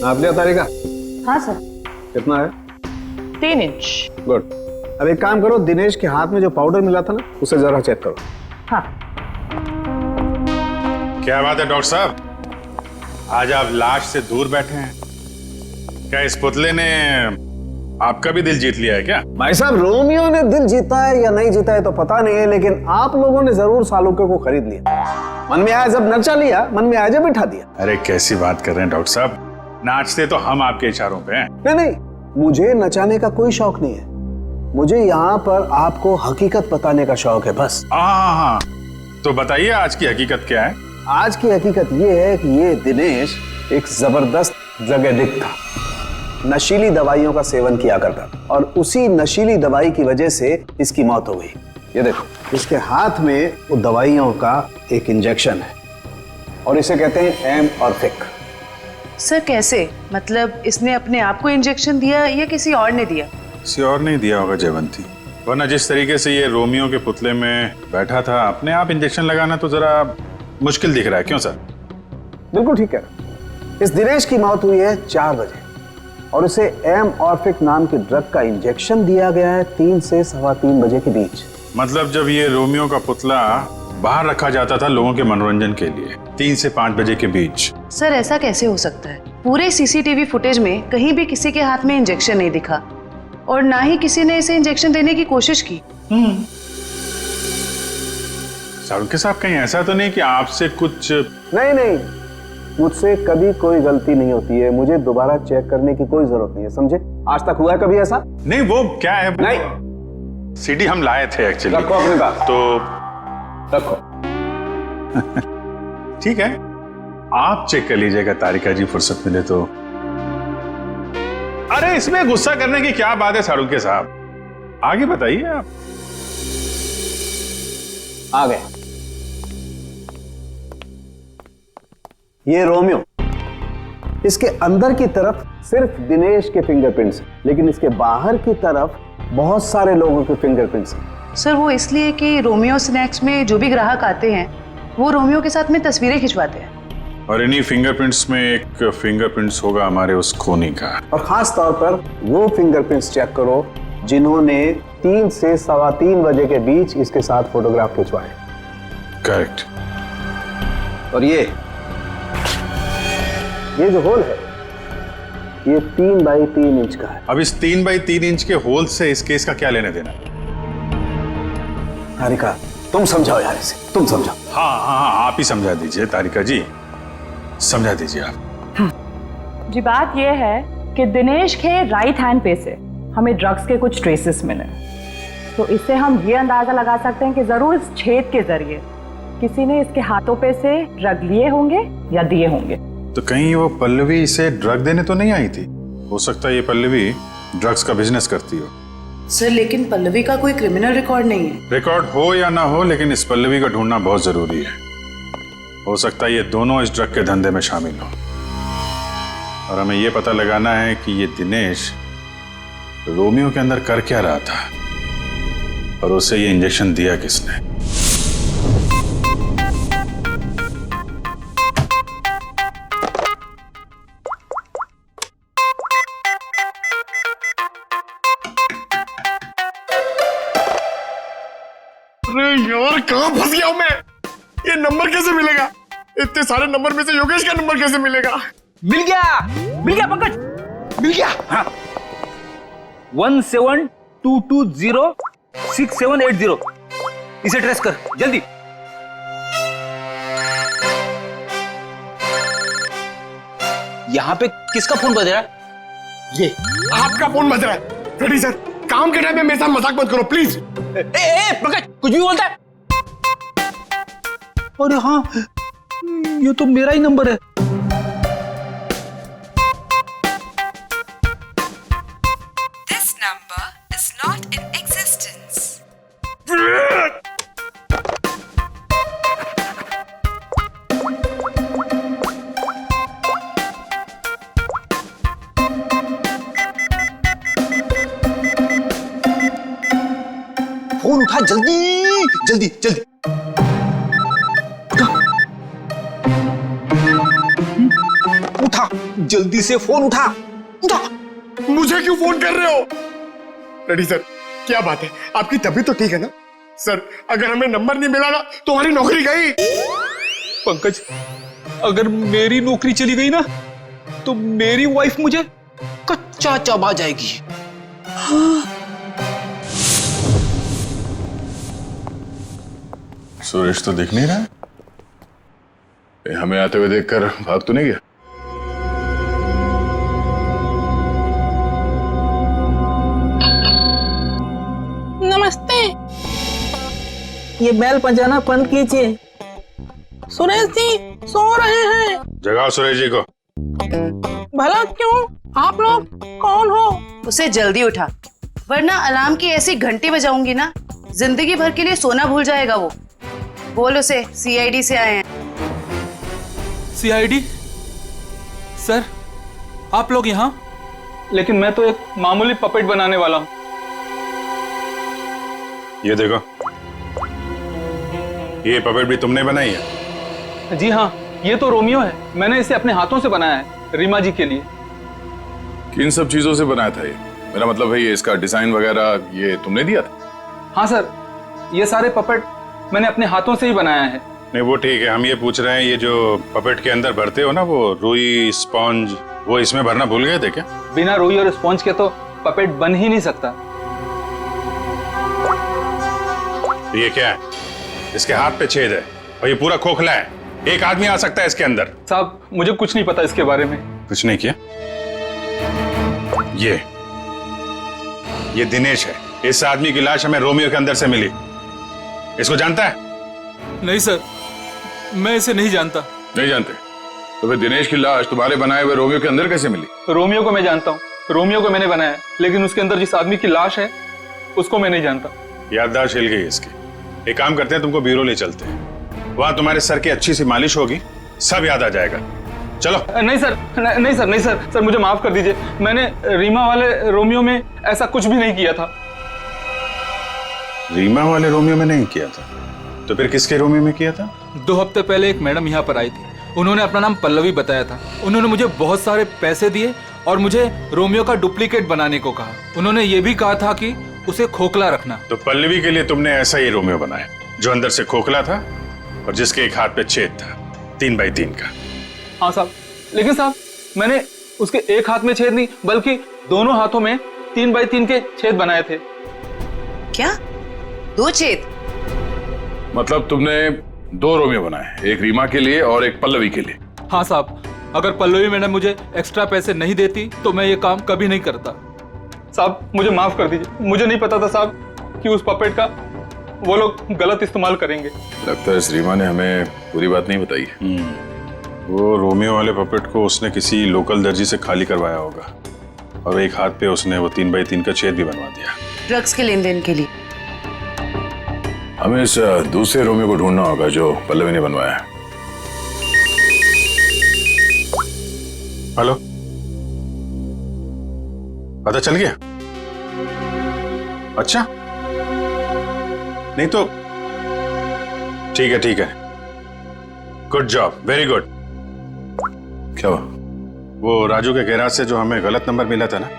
आप लिया तारीखा? हाँ सर। कितना है? 3 इंच। गुड। अब एक काम करो, दिनेश के हाथ में जो पाउडर मिला था ना, उसे जरा चेक करो। हाँ। क्या बात है डॉक्टर साहब, आज आप लाश से दूर बैठे हैं। क्या इस पुतले ने आपका भी दिल जीत लिया है क्या? भाई साहब, रोमियो ने दिल जीता है या नहीं जीता है तो पता नहीं है, लेकिन आप लोगों ने जरूर सालुके को खरीद लिया। मन में आया जब नचा लिया, मन में आया जब बिठा दिया। अरे कैसी बात कर रहे हैं डॉक्टर साहब, नाचते तो हम आपके इशारों पे हैं। नहीं, मुझे नचाने का कोई शौक नहीं है। मुझे यहाँ पर आपको हकीकत बताने का शौक है बस। हाँ, तो बताइए आज की हकीकत क्या है? आज की हकीकत ये है कि ये दिनेश एक जबरदस्त ड्रग एडिक्ट था। नशीली दवाइयों का सेवन किया करता और उसी नशीली दवाई की वजह से इसकी मौत हो गई। ये देखो, इसके हाथ में वो दवाइयों का एक इंजेक्शन है और इसे कहते हैं एमऑर्फिक। सर कैसे? मतलब इसने अपने आप को इंजेक्शन दिया या किसी और ने दिया? किसी और नहीं दिया होगा जयवंती, वरना जिस तरीके से ये रोमियो के पुतले में बैठा था, अपने आप इंजेक्शन लगाना तो जरा मुश्किल दिख रहा है। क्यों सर? बिल्कुल ठीक है। इस दिनेश की मौत हुई है 4 बजे और उसे एमऑर्फिक नाम के ड्रग का इंजेक्शन दिया गया है 3 से 3:15 बजे के बीच। मतलब जब ये रोमियो का पुतला बाहर रखा जाता था लोगों के मनोरंजन के लिए 3 से 5 बजे के बीच। सर ऐसा कैसे हो सकता है? पूरे सीसीटीवी फुटेज में कहीं भी किसी के हाथ में इंजेक्शन नहीं दिखा और ना ही किसी ने इसे इंजेक्शन देने की कोशिश की। सारुके साहब, कहीं ऐसा तो नहीं कि आपसे कुछ? नहीं, मुझसे कभी कोई गलती नहीं होती है। मुझे दोबारा चेक करने की कोई जरूरत नहीं है, समझे? आज तक हुआ है कभी ऐसा? नहीं, वो क्या है? नहीं, सीडी हम लाए थे एक्चुअली। रखो अपने पास। तो रखो। ठीक है, आप चेक कर लीजिएगा तारिका जी, फुर्सत मिले तो। अरे इसमें गुस्सा करने की क्या बात है सारुके साहब, आगे बताइए आप। आ गए। ये रोमियो, इसके अंदर की तरफ सिर्फ दिनेश के फिंगरप्रिंट्स हैं, लेकिन इसके बाहर की तरफ बहुत सारे लोगों के फिंगरप्रिंट्स हैं। सर वो इसलिए कि रोमियो स्नैक्स में जो भी ग्राहक आते हैं वो रोमियो के साथ में तस्वीरें खिंचवाते हैं। और इन्हीं फिंगरप्रिंट्स में एक फिंगरप्रिंट्स होगा हमारे उस खूनी का। और खास तौर पर वो फिंगरप्रिंट्स चेक करो जिन्होंने 3 से 3:15 बजे के बीच इसके साथ फोटोग्राफ खिंचवाए। करेक्ट। और ये जो होल है ये 3 बाई 3 इंच का है। अब इस 3 बाई 3 इंच के होल से इस केस का क्या लेने देना? तारिका तुम समझाओ यार इसे, तुम समझाओ। हाँ, आप ही समझा दीजिए तारिका जी, समझा दीजिए आप। जी बात यह है कि दिनेश के राइट हैंड पे से हमें ड्रग्स के कुछ ट्रेसेस मिले, तो इससे हम ये अंदाजा लगा सकते हैं कि जरूर इस छेद के जरिए किसी ने इसके हाथों पे से ड्रग लिए होंगे या दिए होंगे। तो कहीं वो पल्लवी इसे ड्रग देने तो नहीं आई थी? हो सकता है ये पल्लवी ड्रग्स का बिजनेस करती हो। सर लेकिन पल्लवी का कोई क्रिमिनल रिकॉर्ड नहीं है। रिकॉर्ड हो या ना हो, लेकिन इस पल्लवी को ढूंढना बहुत जरूरी है। हो सकता है ये दोनों इस ड्रग के धंधे में शामिल हो, और हमें ये पता लगाना है कि ये दिनेश रोमियो के अंदर कर क्या रहा था और उसे ये इंजेक्शन दिया किसने। अरे यार कहाँ फंस गया हूं मैं? ये नंबर कैसे मिलेगा? इतने सारे नंबर में से योगेश का नंबर कैसे मिलेगा? मिल गया पंकज, मिल गया। हाँ 17220670, इसे ट्रेस कर जल्दी। यहाँ पे किसका फोन बज रहा है? ये आपका फोन बज रहा है। रेडी सर, काम के टाइम में मेरे साथ मजाक मत करो प्लीज। पंकज कुछ भी बोलता है। अरे हाँ, ये तो मेरा ही नंबर है। This number is not in existence. Phone उठा जल्दी जल्दी जल्दी। उठा जल्दी से, फोन उठा। मुझे क्यों फोन कर रहे हो? रेडी सर, क्या बात है? आपकी तबीयत तो ठीक है ना? सर अगर हमें नंबर नहीं मिला ना तो हमारी नौकरी गई। पंकज अगर मेरी नौकरी चली गई ना तो मेरी वाइफ मुझे कच्चा चबा जाएगी। सुरेश तो दिख नहीं रहा है। हमें आते हुए देखकर भाग तो नहीं गया? नमस्ते, ये बैल बजाना बंद कीजिए। सुरेश जी सो रहे हैं। जगाओ सुरेश जी को। भला क्यों? आप लोग कौन हो? उसे जल्दी उठा, वरना अलार्म की ऐसी घंटी बजाऊंगी ना, जिंदगी भर के लिए सोना भूल जाएगा वो। बोल उसे सीआईडी से आए हैं। सीआईडी? सर आप लोग यहाँ? लेकिन मैं तो एक मामूली पपेट बनाने वाला हूँ। ये देखो, ये पपेट भी तुमने बनाई है? जी हाँ, ये तो रोमियो है। मैंने इसे अपने हाथों से बनाया है रीमा जी के लिए। किन सब चीजों से बनाया था ये? मेरा मतलब है ये इसका डिजाइन वगैरह ये तुमने दिया था? हाँ सर, ये सारे पपेट मैंने अपने हाथों से ही बनाया है। नहीं वो ठीक है, हम ये पूछ रहे हैं ये जो पपेट के अंदर भरते हो ना, वो रुई स्पॉन्ज, वो इसमें भरना भूल गए थे क्या? बिना रुई और स्पॉन्ज के तो पपेट बन ही नहीं सकता। ये क्या है? इसके हाथ पे छेद है और ये पूरा खोखला है। एक आदमी आ सकता है इसके अंदर। साहब मुझे कुछ नहीं पता इसके बारे में। कुछ नहीं किया? ये दिनेश है। इस आदमी की लाश हमें रोमियो के अंदर से मिली। इसको जानता है? नहीं सर, मैं इसे नहीं जानता। नहीं जानते? तो फिर दिनेश की लाश तुम्हारे बनाए हुए रोमियो के अंदर कैसे मिली? रोमियो को मैं जानता हूँ, रोमियो को मैंने बनाया, लेकिन उसके अंदर जिस आदमी की लाश है उसको मैं नहीं जानता। याददाश्त हिल गई इसकी। एक काम करते हैं, तुमको ब्यूरो ले चलते हैं, वहां तुम्हारे सर की अच्छी सी मालिश होगी, सब याद आ जाएगा। चलो। नहीं सर, नहीं सर, नहीं सर, सर मुझे माफ कर दीजिए। मैंने रीमा वाले रोमियो में ऐसा कुछ भी नहीं किया था। रीमा वाले रोमियो में नहीं किया था? तो फिर किसके रोमियो में किया था? 2 हफ्ते पहले एक मैडम यहाँ पर आई थी, उन्होंने अपना नाम पल्लवी बताया था। उन्होंने मुझे बहुत सारे पैसे दिए और मुझे रोमियो का डुप्लीकेट बनाने को कहा। उन्होंने ये भी कहा था कि उसे खोखला रखना। तो पल्लवी के लिए तुमने ऐसा ही रोमियो बनाया जो अंदर से खोखला था और जिसके एक हाथ पे छेद था 3x3 का। हाँ साहब, लेकिन साहब मैंने उसके एक हाथ में छेद नहीं बल्कि दोनों हाथों में 3x3 के छेद बनाए थे। क्या 2 छेद? मतलब तुमने 2 रोमियो बनाए, एक रीमा के लिए और एक पल्लवी के लिए? हाँ साहब, अगर पल्लवी मैडम मुझे एक्स्ट्रा पैसे नहीं देती तो मैं ये काम कभी नहीं करता। साहब मुझे माफ कर दीजिए, मुझे नहीं पता था साहब कि उस पपेट का वो लोग गलत इस्तेमाल करेंगे। लगता है इस रीमा ने हमें पूरी बात नहीं बताई है। वो रोमियो वाले पपेट को उसने किसी लोकल दर्जी से खाली करवाया होगा और एक हाथ पे उसने वो 3x3 का छेद भी बनवा दिया ड्रग्स के लेन देन के लिए। हमें इस दूसरे रोमियो को ढूंढना होगा जो पल्लवी ने बनवाया है। हेलो, पता चल गया? अच्छा, नहीं तो ठीक है, गुड जॉब, वेरी गुड। क्या हुआ? वो राजू के गैराज से जो हमें गलत नंबर मिला था ना,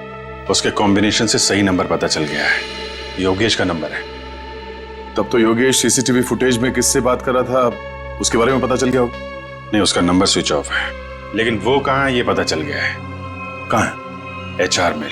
उसके कॉम्बिनेशन से सही नंबर पता चल गया है। योगेश का नंबर है। तब तो योगेश सीसीटीवी फुटेज में किससे बात कर रहा था उसके बारे में पता चल गया होगा? नहीं, उसका नंबर स्विच ऑफ है, लेकिन वो कहाँ है ये पता चल गया है। कहाँ है? HR मिल।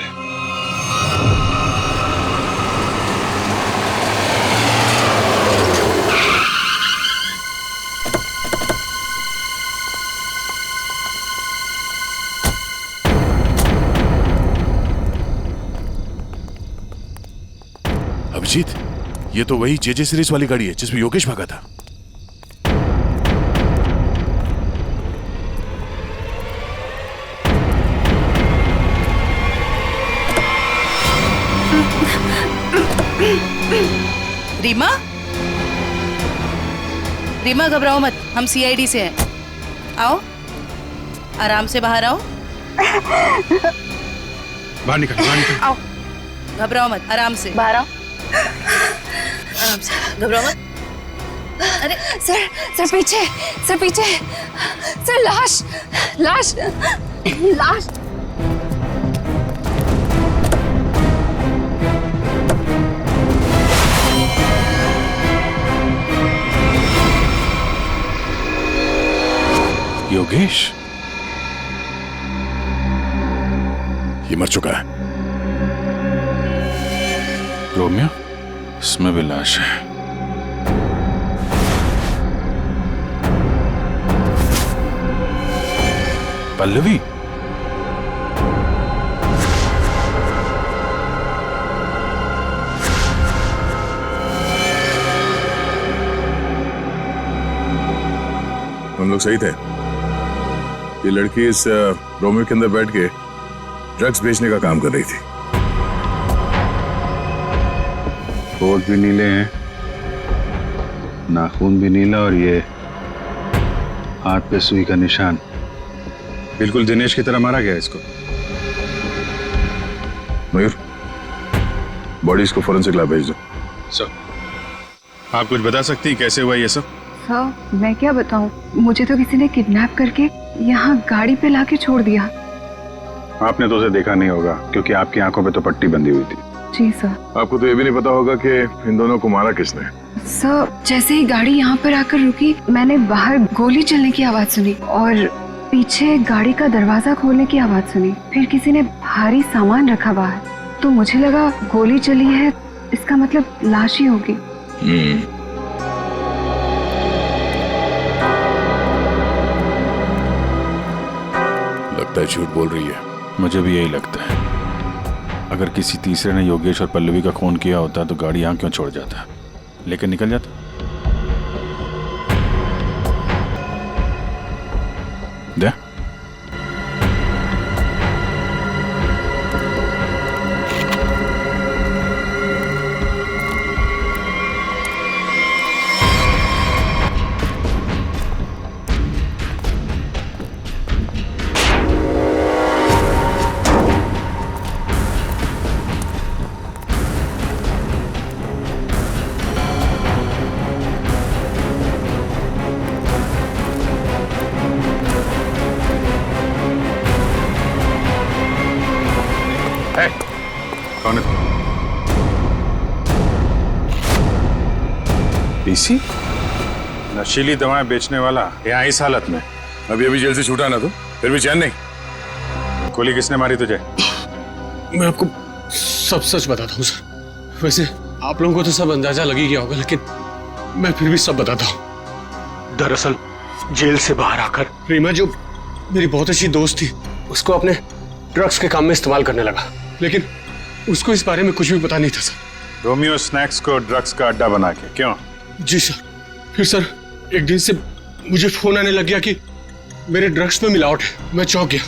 अभिजीत, ये तो वही JJ सीरीज वाली गाड़ी है जिसमें योगेश भागा था। रीमा घबराओ मत, हम CID से हैं। आओ, आराम से बाहर आओ। बाहर निकल। आओ, घबराओ मत, आराम से बाहर आओ। आराम से, घबराओ मत। अरे सर पीछे, सर लाश। योगेश ये मर चुका है। रोमियो, इसमें भी लाश है। पल्लवी, हम लोग सही थे। ये लड़की इस रोमियो के अंदर बैठ के ड्रग्स बेचने का काम कर रही थी। होठ भी नीले हैं, नाखून भी नीला और ये हाथ पे सुई का निशान। बिल्कुल दिनेश की तरह मारा गया इसको। मयूर, बॉडीज को फोरेंसिक लैब भेज दो। सर, आप कुछ बता सकती हैं कैसे हुआ ये सब? सर, मैं क्या बताऊं, मुझे तो किसी ने किडनैप करके यहाँ गाड़ी पे लाके छोड़ दिया। आपने तो उसे देखा नहीं होगा क्योंकि आपकी आंखों पे तो पट्टी बंधी हुई थी। जी सर। आपको तो ये भी नहीं पता होगा कि इन दोनों को मारा किसने। सर, जैसे ही गाड़ी यहाँ पर आकर रुकी, मैंने बाहर गोली चलने की आवाज सुनी और पीछे गाड़ी का दरवाजा खोलने की आवाज सुनी। फिर किसी ने भारी सामान रखा बाहर, तो मुझे लगा गोली चली है, इसका मतलब लाश ही होगी। लगता है झूठ बोल रही है। मुझे भी यही लगता है। अगर किसी तीसरे ने योगेश और पल्लवी का खून किया होता तो गाड़ी यहाँ क्यों छोड़ जाता, लेकर निकल जाता। दे कौन है? पीसी? नशीली दवाएं बेचने वाला यहाँ इस हालत में? अभी अभी जेल से छूटा ना तो फिर भी चैन नहीं। गोली किसने मारी तुझे? मैं आपको सब सच बताता हूँ सर। वैसे आप लोगों को तो सब अंदाजा लग ही गया होगा, लेकिन मैं फिर भी सब बताता हूँ। दरअसल जेल से बाहर आकर रीमा, जो मेरी बहुत अच्छी दोस्त थी, उसको अपने ड्रग्स के काम में इस्तेमाल करने लगा, लेकिन उसको इस बारे में कुछ भी पता नहीं था सर। रोमियो स्नैक्स को ड्रग्स का अड्डा बना के? क्यों? जी सर। फिर सर एक दिन से मुझे फोन आने लग गया कि मेरे ड्रग्स में मिलावट है। मैं चौंक गया।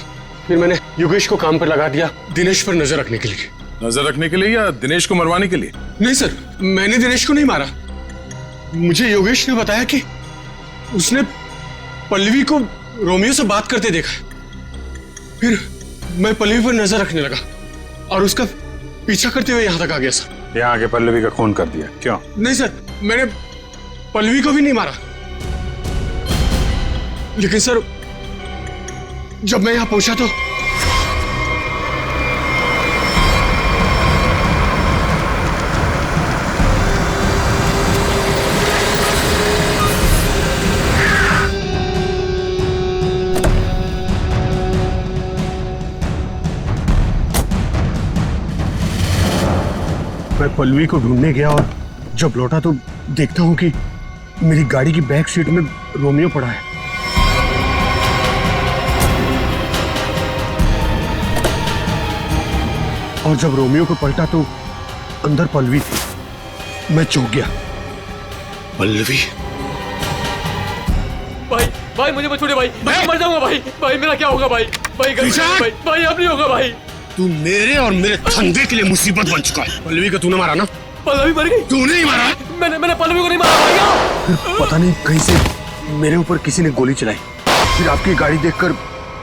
फिर मैंने योगेश को काम पर लगा दिया, दिनेश पर नजर रखने के लिए। नजर रखने के लिए या दिनेश को मरवाने के लिए? नहीं सर, मैंने दिनेश को नहीं मारा। मुझे योगेश ने बताया कि उसने पल्लवी को रोमियो से बात करते देखा। फिर मैं पल्लवी पर नजर रखने लगा और उसका पीछा करते हुए यहाँ तक आ गया सर। यहाँ आके पल्लवी का खून कर दिया? क्यों? नहीं सर, मैंने पल्लवी को भी नहीं मारा, लेकिन सर जब मैं यहाँ पहुंचा तो मैं पल्लवी को ढूंढने गया और जब लौटा तो देखता हूं कि मेरी गाड़ी की बैक सीट में रोमियो पड़ा है। और जब रोमियो को पलटा तो अंदर पल्लवी थी। मैं चौंक गया। पल्लवी? भाई भाई मुझे मत छोड़िए भाई, मैं मर जाऊंगा भाई। भाई मेरा क्या होगा भाई? भाई भाई भाई अब नहीं होगा भाई। तू मेरे और मेरे धंधे के लिए मुसीबत बन चुका है। पल्लवी को तूने मारा ना? पल्लवी मर गई? तूने ही मारा? मैंने पल्लवी को नहीं मारा भाई। फिर पता नहीं कहीं से मेरे ऊपर किसी ने गोली चलाई। फिर आपकी गाड़ी देखकर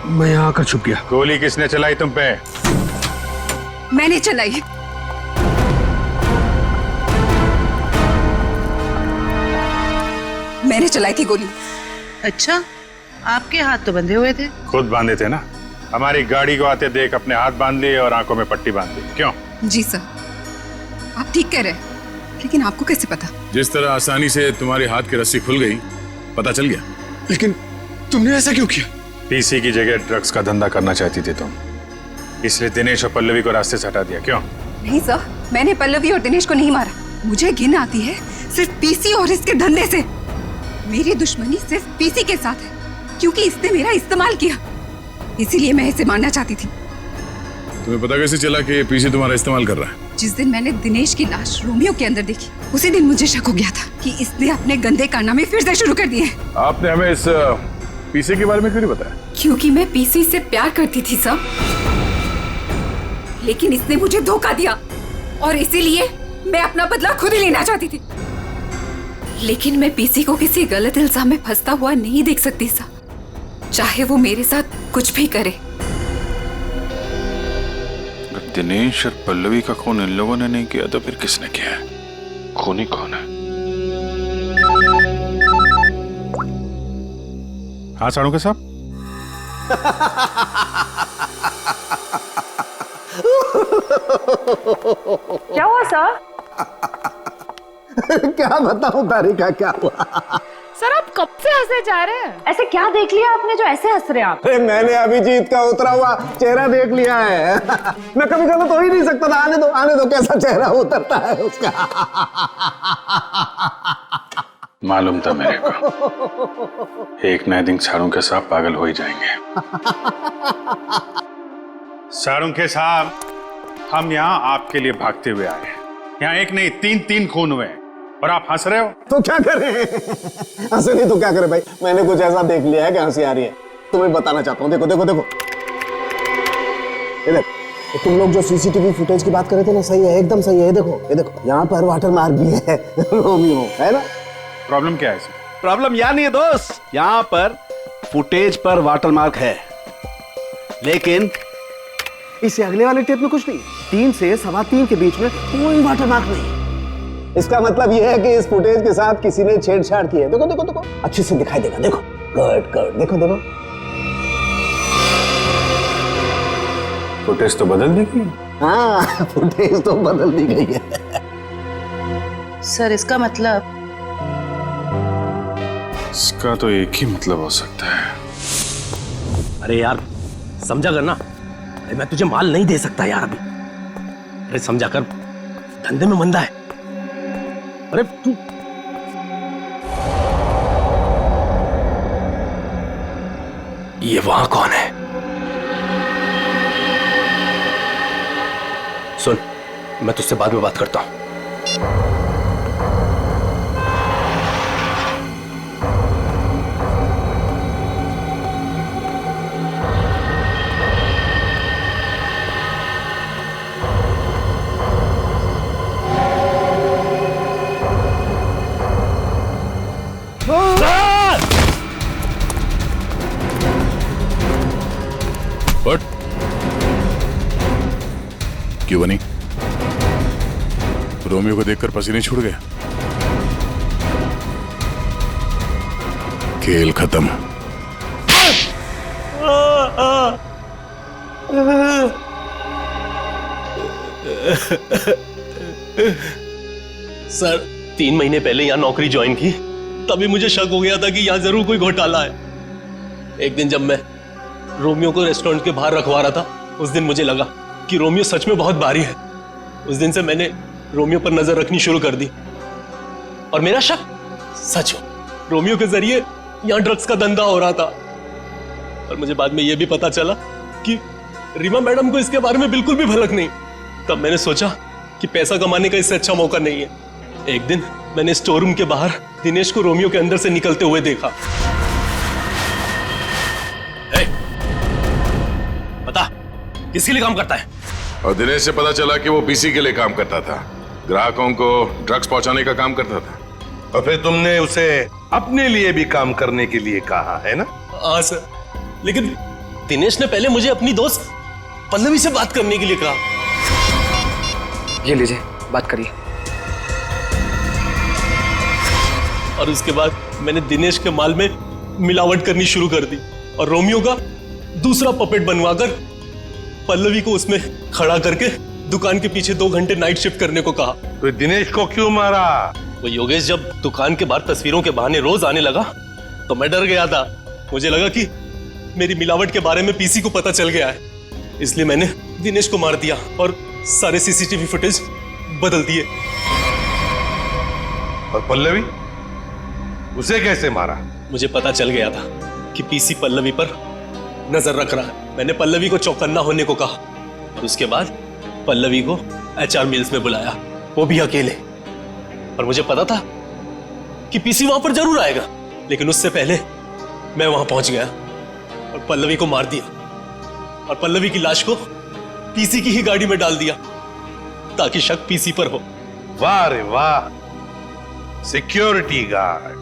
मैं यहाँ आकर छुप गया। गोली किसने चलाई तुम पे? मैंने चलाई। मैंने चलाई थी गोली। अच्छा, आपके हाथ तो बंधे हुए थे? खुद बांधे थे ना। हमारी गाड़ी को आते देख अपने हाथ बांध लिए और आंखों में पट्टी बांध ली। क्यों? जी सर, आप ठीक कह रहे हैं, लेकिन आपको कैसे पता? जिस तरह आसानी से तुम्हारे हाथ की रस्सी खुल गई, पता चल गया। लेकिन तुमने ऐसा क्यों किया? पीसी की जगह ड्रग्स का धंधा करना चाहती थी तुम, इसलिए दिनेश और पल्लवी को रास्ते से हटा दिया। क्यों? नहीं सर, मैंने पल्लवी और दिनेश को नहीं मारा। मुझे घिन आती है सिर्फ पीसी और इसके धंधे से। मेरी दुश्मनी सिर्फ पीसी के साथ है, क्योंकि इसने मेरा इस्तेमाल किया, इसीलिए मैं इसे मारना चाहती थी। तुम्हें पता कैसे चला कि पीसी तुम्हारा इस्तेमाल कर रहा है? जिस दिन मैंने दिनेश की लाश रोमियो के अंदर देखी, उसी दिन मुझे शक हो गया था कि इसने अपने गंदे कारनामे फिर से शुरू कर दिए। आपने हमें इस पीसी के बारे में क्यों नहीं बताया? क्योंकि मैं पीसी से प्यार करती थी सर, लेकिन इसने मुझे धोखा दिया और इसीलिए मैं अपना बदला खुद ही लेना चाहती थी। लेकिन मैं पीसी को किसी गलत इल्जाम में फंसता हुआ नहीं देख सकती सर, चाहे वो मेरे साथ कुछ भी करे। दिनेश और पल्लवी का खून इन लोगों ने नहीं किया तो फिर किसने किया है? खूनी कौन है? हाँ साड़ू के साहब। क्या हुआ सर? क्या बताऊं तारिका, क्या हुआ? सर आप कब से हंसे जा रहे हैं? ऐसे क्या देख लिया आपने जो ऐसे हंस रहे हैं आप? अरे मैंने अभिजीत का उतरा हुआ चेहरा देख लिया है। मैं कभी गलत हो ही नहीं सकता था। आने दो कैसा चेहरा उतरता है उसका। मालूम था मेरे को, एक नए दिन साड़ू के साहब पागल हो ही जाएंगे। साड़ू के साहब, हम यहाँ आपके लिए भागते हुए आए हैं। यहाँ एक नहीं तीन खून हुए और आप हंस रहे हो। तो क्या करें? हंसे नहीं तो क्या करें भाई? मैंने कुछ ऐसा देख लिया है कि हंसी आ रही है। तुम्हें बताना चाहता हूँ। देखो देखो देखो, इधर तुम लोग जो सीसीटीवी फुटेज की बात कर रहे थे ना, सही है, एकदम सही है। ये देखो यहाँ पर वाटर मार्क भी है रोमियो, है ना? प्रॉब्लम क्या है इसमें? प्रॉब्लम यहाँ नहीं है दोस्त, यहाँ पर फुटेज पर वाटर मार्क है, लेकिन इससे अगले वाले टेप में कुछ नहीं। 3 से 3:15 के बीच में कोई वाटर मार्क नहीं। इसका मतलब यह है कि इस फुटेज के साथ किसी ने छेड़छाड़ की है। देखो देखो देखो, अच्छे से दिखाई देगा। देखो कट देखो देखो। फुटेज तो बदल दी गई। हाँ फुटेज तो बदल दी गई है। सर इसका मतलब? इसका तो एक ही मतलब हो सकता है। अरे यार समझा कर ना, अरे मैं तुझे माल नहीं दे सकता यार अभी। अरे समझा कर, धंधे में मंदा है। अरे तू ये वहां कौन है? सुन, मैं तुझसे बाद में बात करता हूं। What? क्यों बनी? रोमियो को देखकर पसीने छूट गए? खेल खत्म। सर 3 महीने पहले यहाँ नौकरी ज्वाइन की, तभी मुझे शक हो गया था कि यहाँ जरूर कोई घोटाला है। एक दिन जब मैं रोमियो को रेस्टोरेंट के बाहर रखवा रहा था, उस दिन मुझे लगा कि रोमियो सच में बहुत भारी है। उस दिन से मैंने रोमियो पर नजर रखनी शुरू कर दी और मेरा शक सच हो। रोमियो के जरिए यहाँ ड्रग्स का धंधा हो रहा था। और मुझे बाद में यह भी पता चला कि रीमा मैडम को इसके बारे में बिल्कुल भी भनक नहीं। तब मैंने सोचा कि पैसा कमाने का इससे अच्छा मौका नहीं है। एक दिन मैंने स्टोर रूम के बाहर दिनेश को रोमियो के अंदर से निकलते हुए देखा। बता, किसके लिए काम करता है? और दिनेश से पता चला कि वो पीसी के लिए काम करता था, ग्राहकों को ड्रग्स पहुंचाने का काम करता था। और फिर तुमने उसे अपने लिए भी काम करने के लिए कहा है ना? हाँ सर, लेकिन दिनेश ने पहले मुझे अपनी दोस्त पल्लवी से बात करने के लिए कहा। ये लीजिए, बात करिए। और उसके बाद मैंने दिनेश के माल में मिलावट करनी शुरू कर दी और रोमियो का दूसरा पपेट बनवाकर पल्लवी को उसमें खड़ा करके दुकान के पीछे 2 घंटे नाइट शिफ्ट करने को कहा। तो दिनेश को क्यों मारा? वो योगेश जब दुकान के बाहर तस्वीरों के बहाने रोज आने लगा तो मैं डर गया था। मुझे लगा कि मेरी मिलावट के बारे में पीसी को पता चल गया है, इसलिए मैंने दिनेश को मार दिया और सारे सीसीटीवी फुटेज बदल दिए। और पल्लवी, उसे कैसे मारा? मुझे पता चल गया था कि पीसी पल्लवी पर नजर रख रहा है। मैंने पल्लवी को चौकन्ना होने को कहा और उसके बाद पल्लवी को एचआर मिल्स में बुलाया, वो भी अकेले। और मुझे पता था कि पीसी वहां पर जरूर आएगा, लेकिन उससे पहले मैं वहां पहुंच गया और पल्लवी को मार दिया और पल्लवी की लाश को पीसी की ही गाड़ी में डाल दिया ताकि शक पीसी पर हो। वाह रे वाह, सिक्योरिटी गार्ड!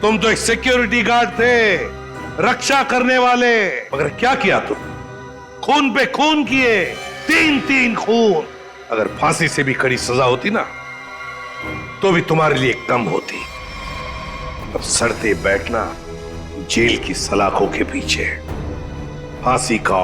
तुम तो एक सिक्योरिटी गार्ड थे, रक्षा करने वाले। मगर क्या किया तुम? खून पे खून किए, 3 खून। अगर फांसी से भी कड़ी सजा होती ना तो भी तुम्हारे लिए कम होती। अब सड़ते बैठना जेल की सलाखों के पीछे, फांसी का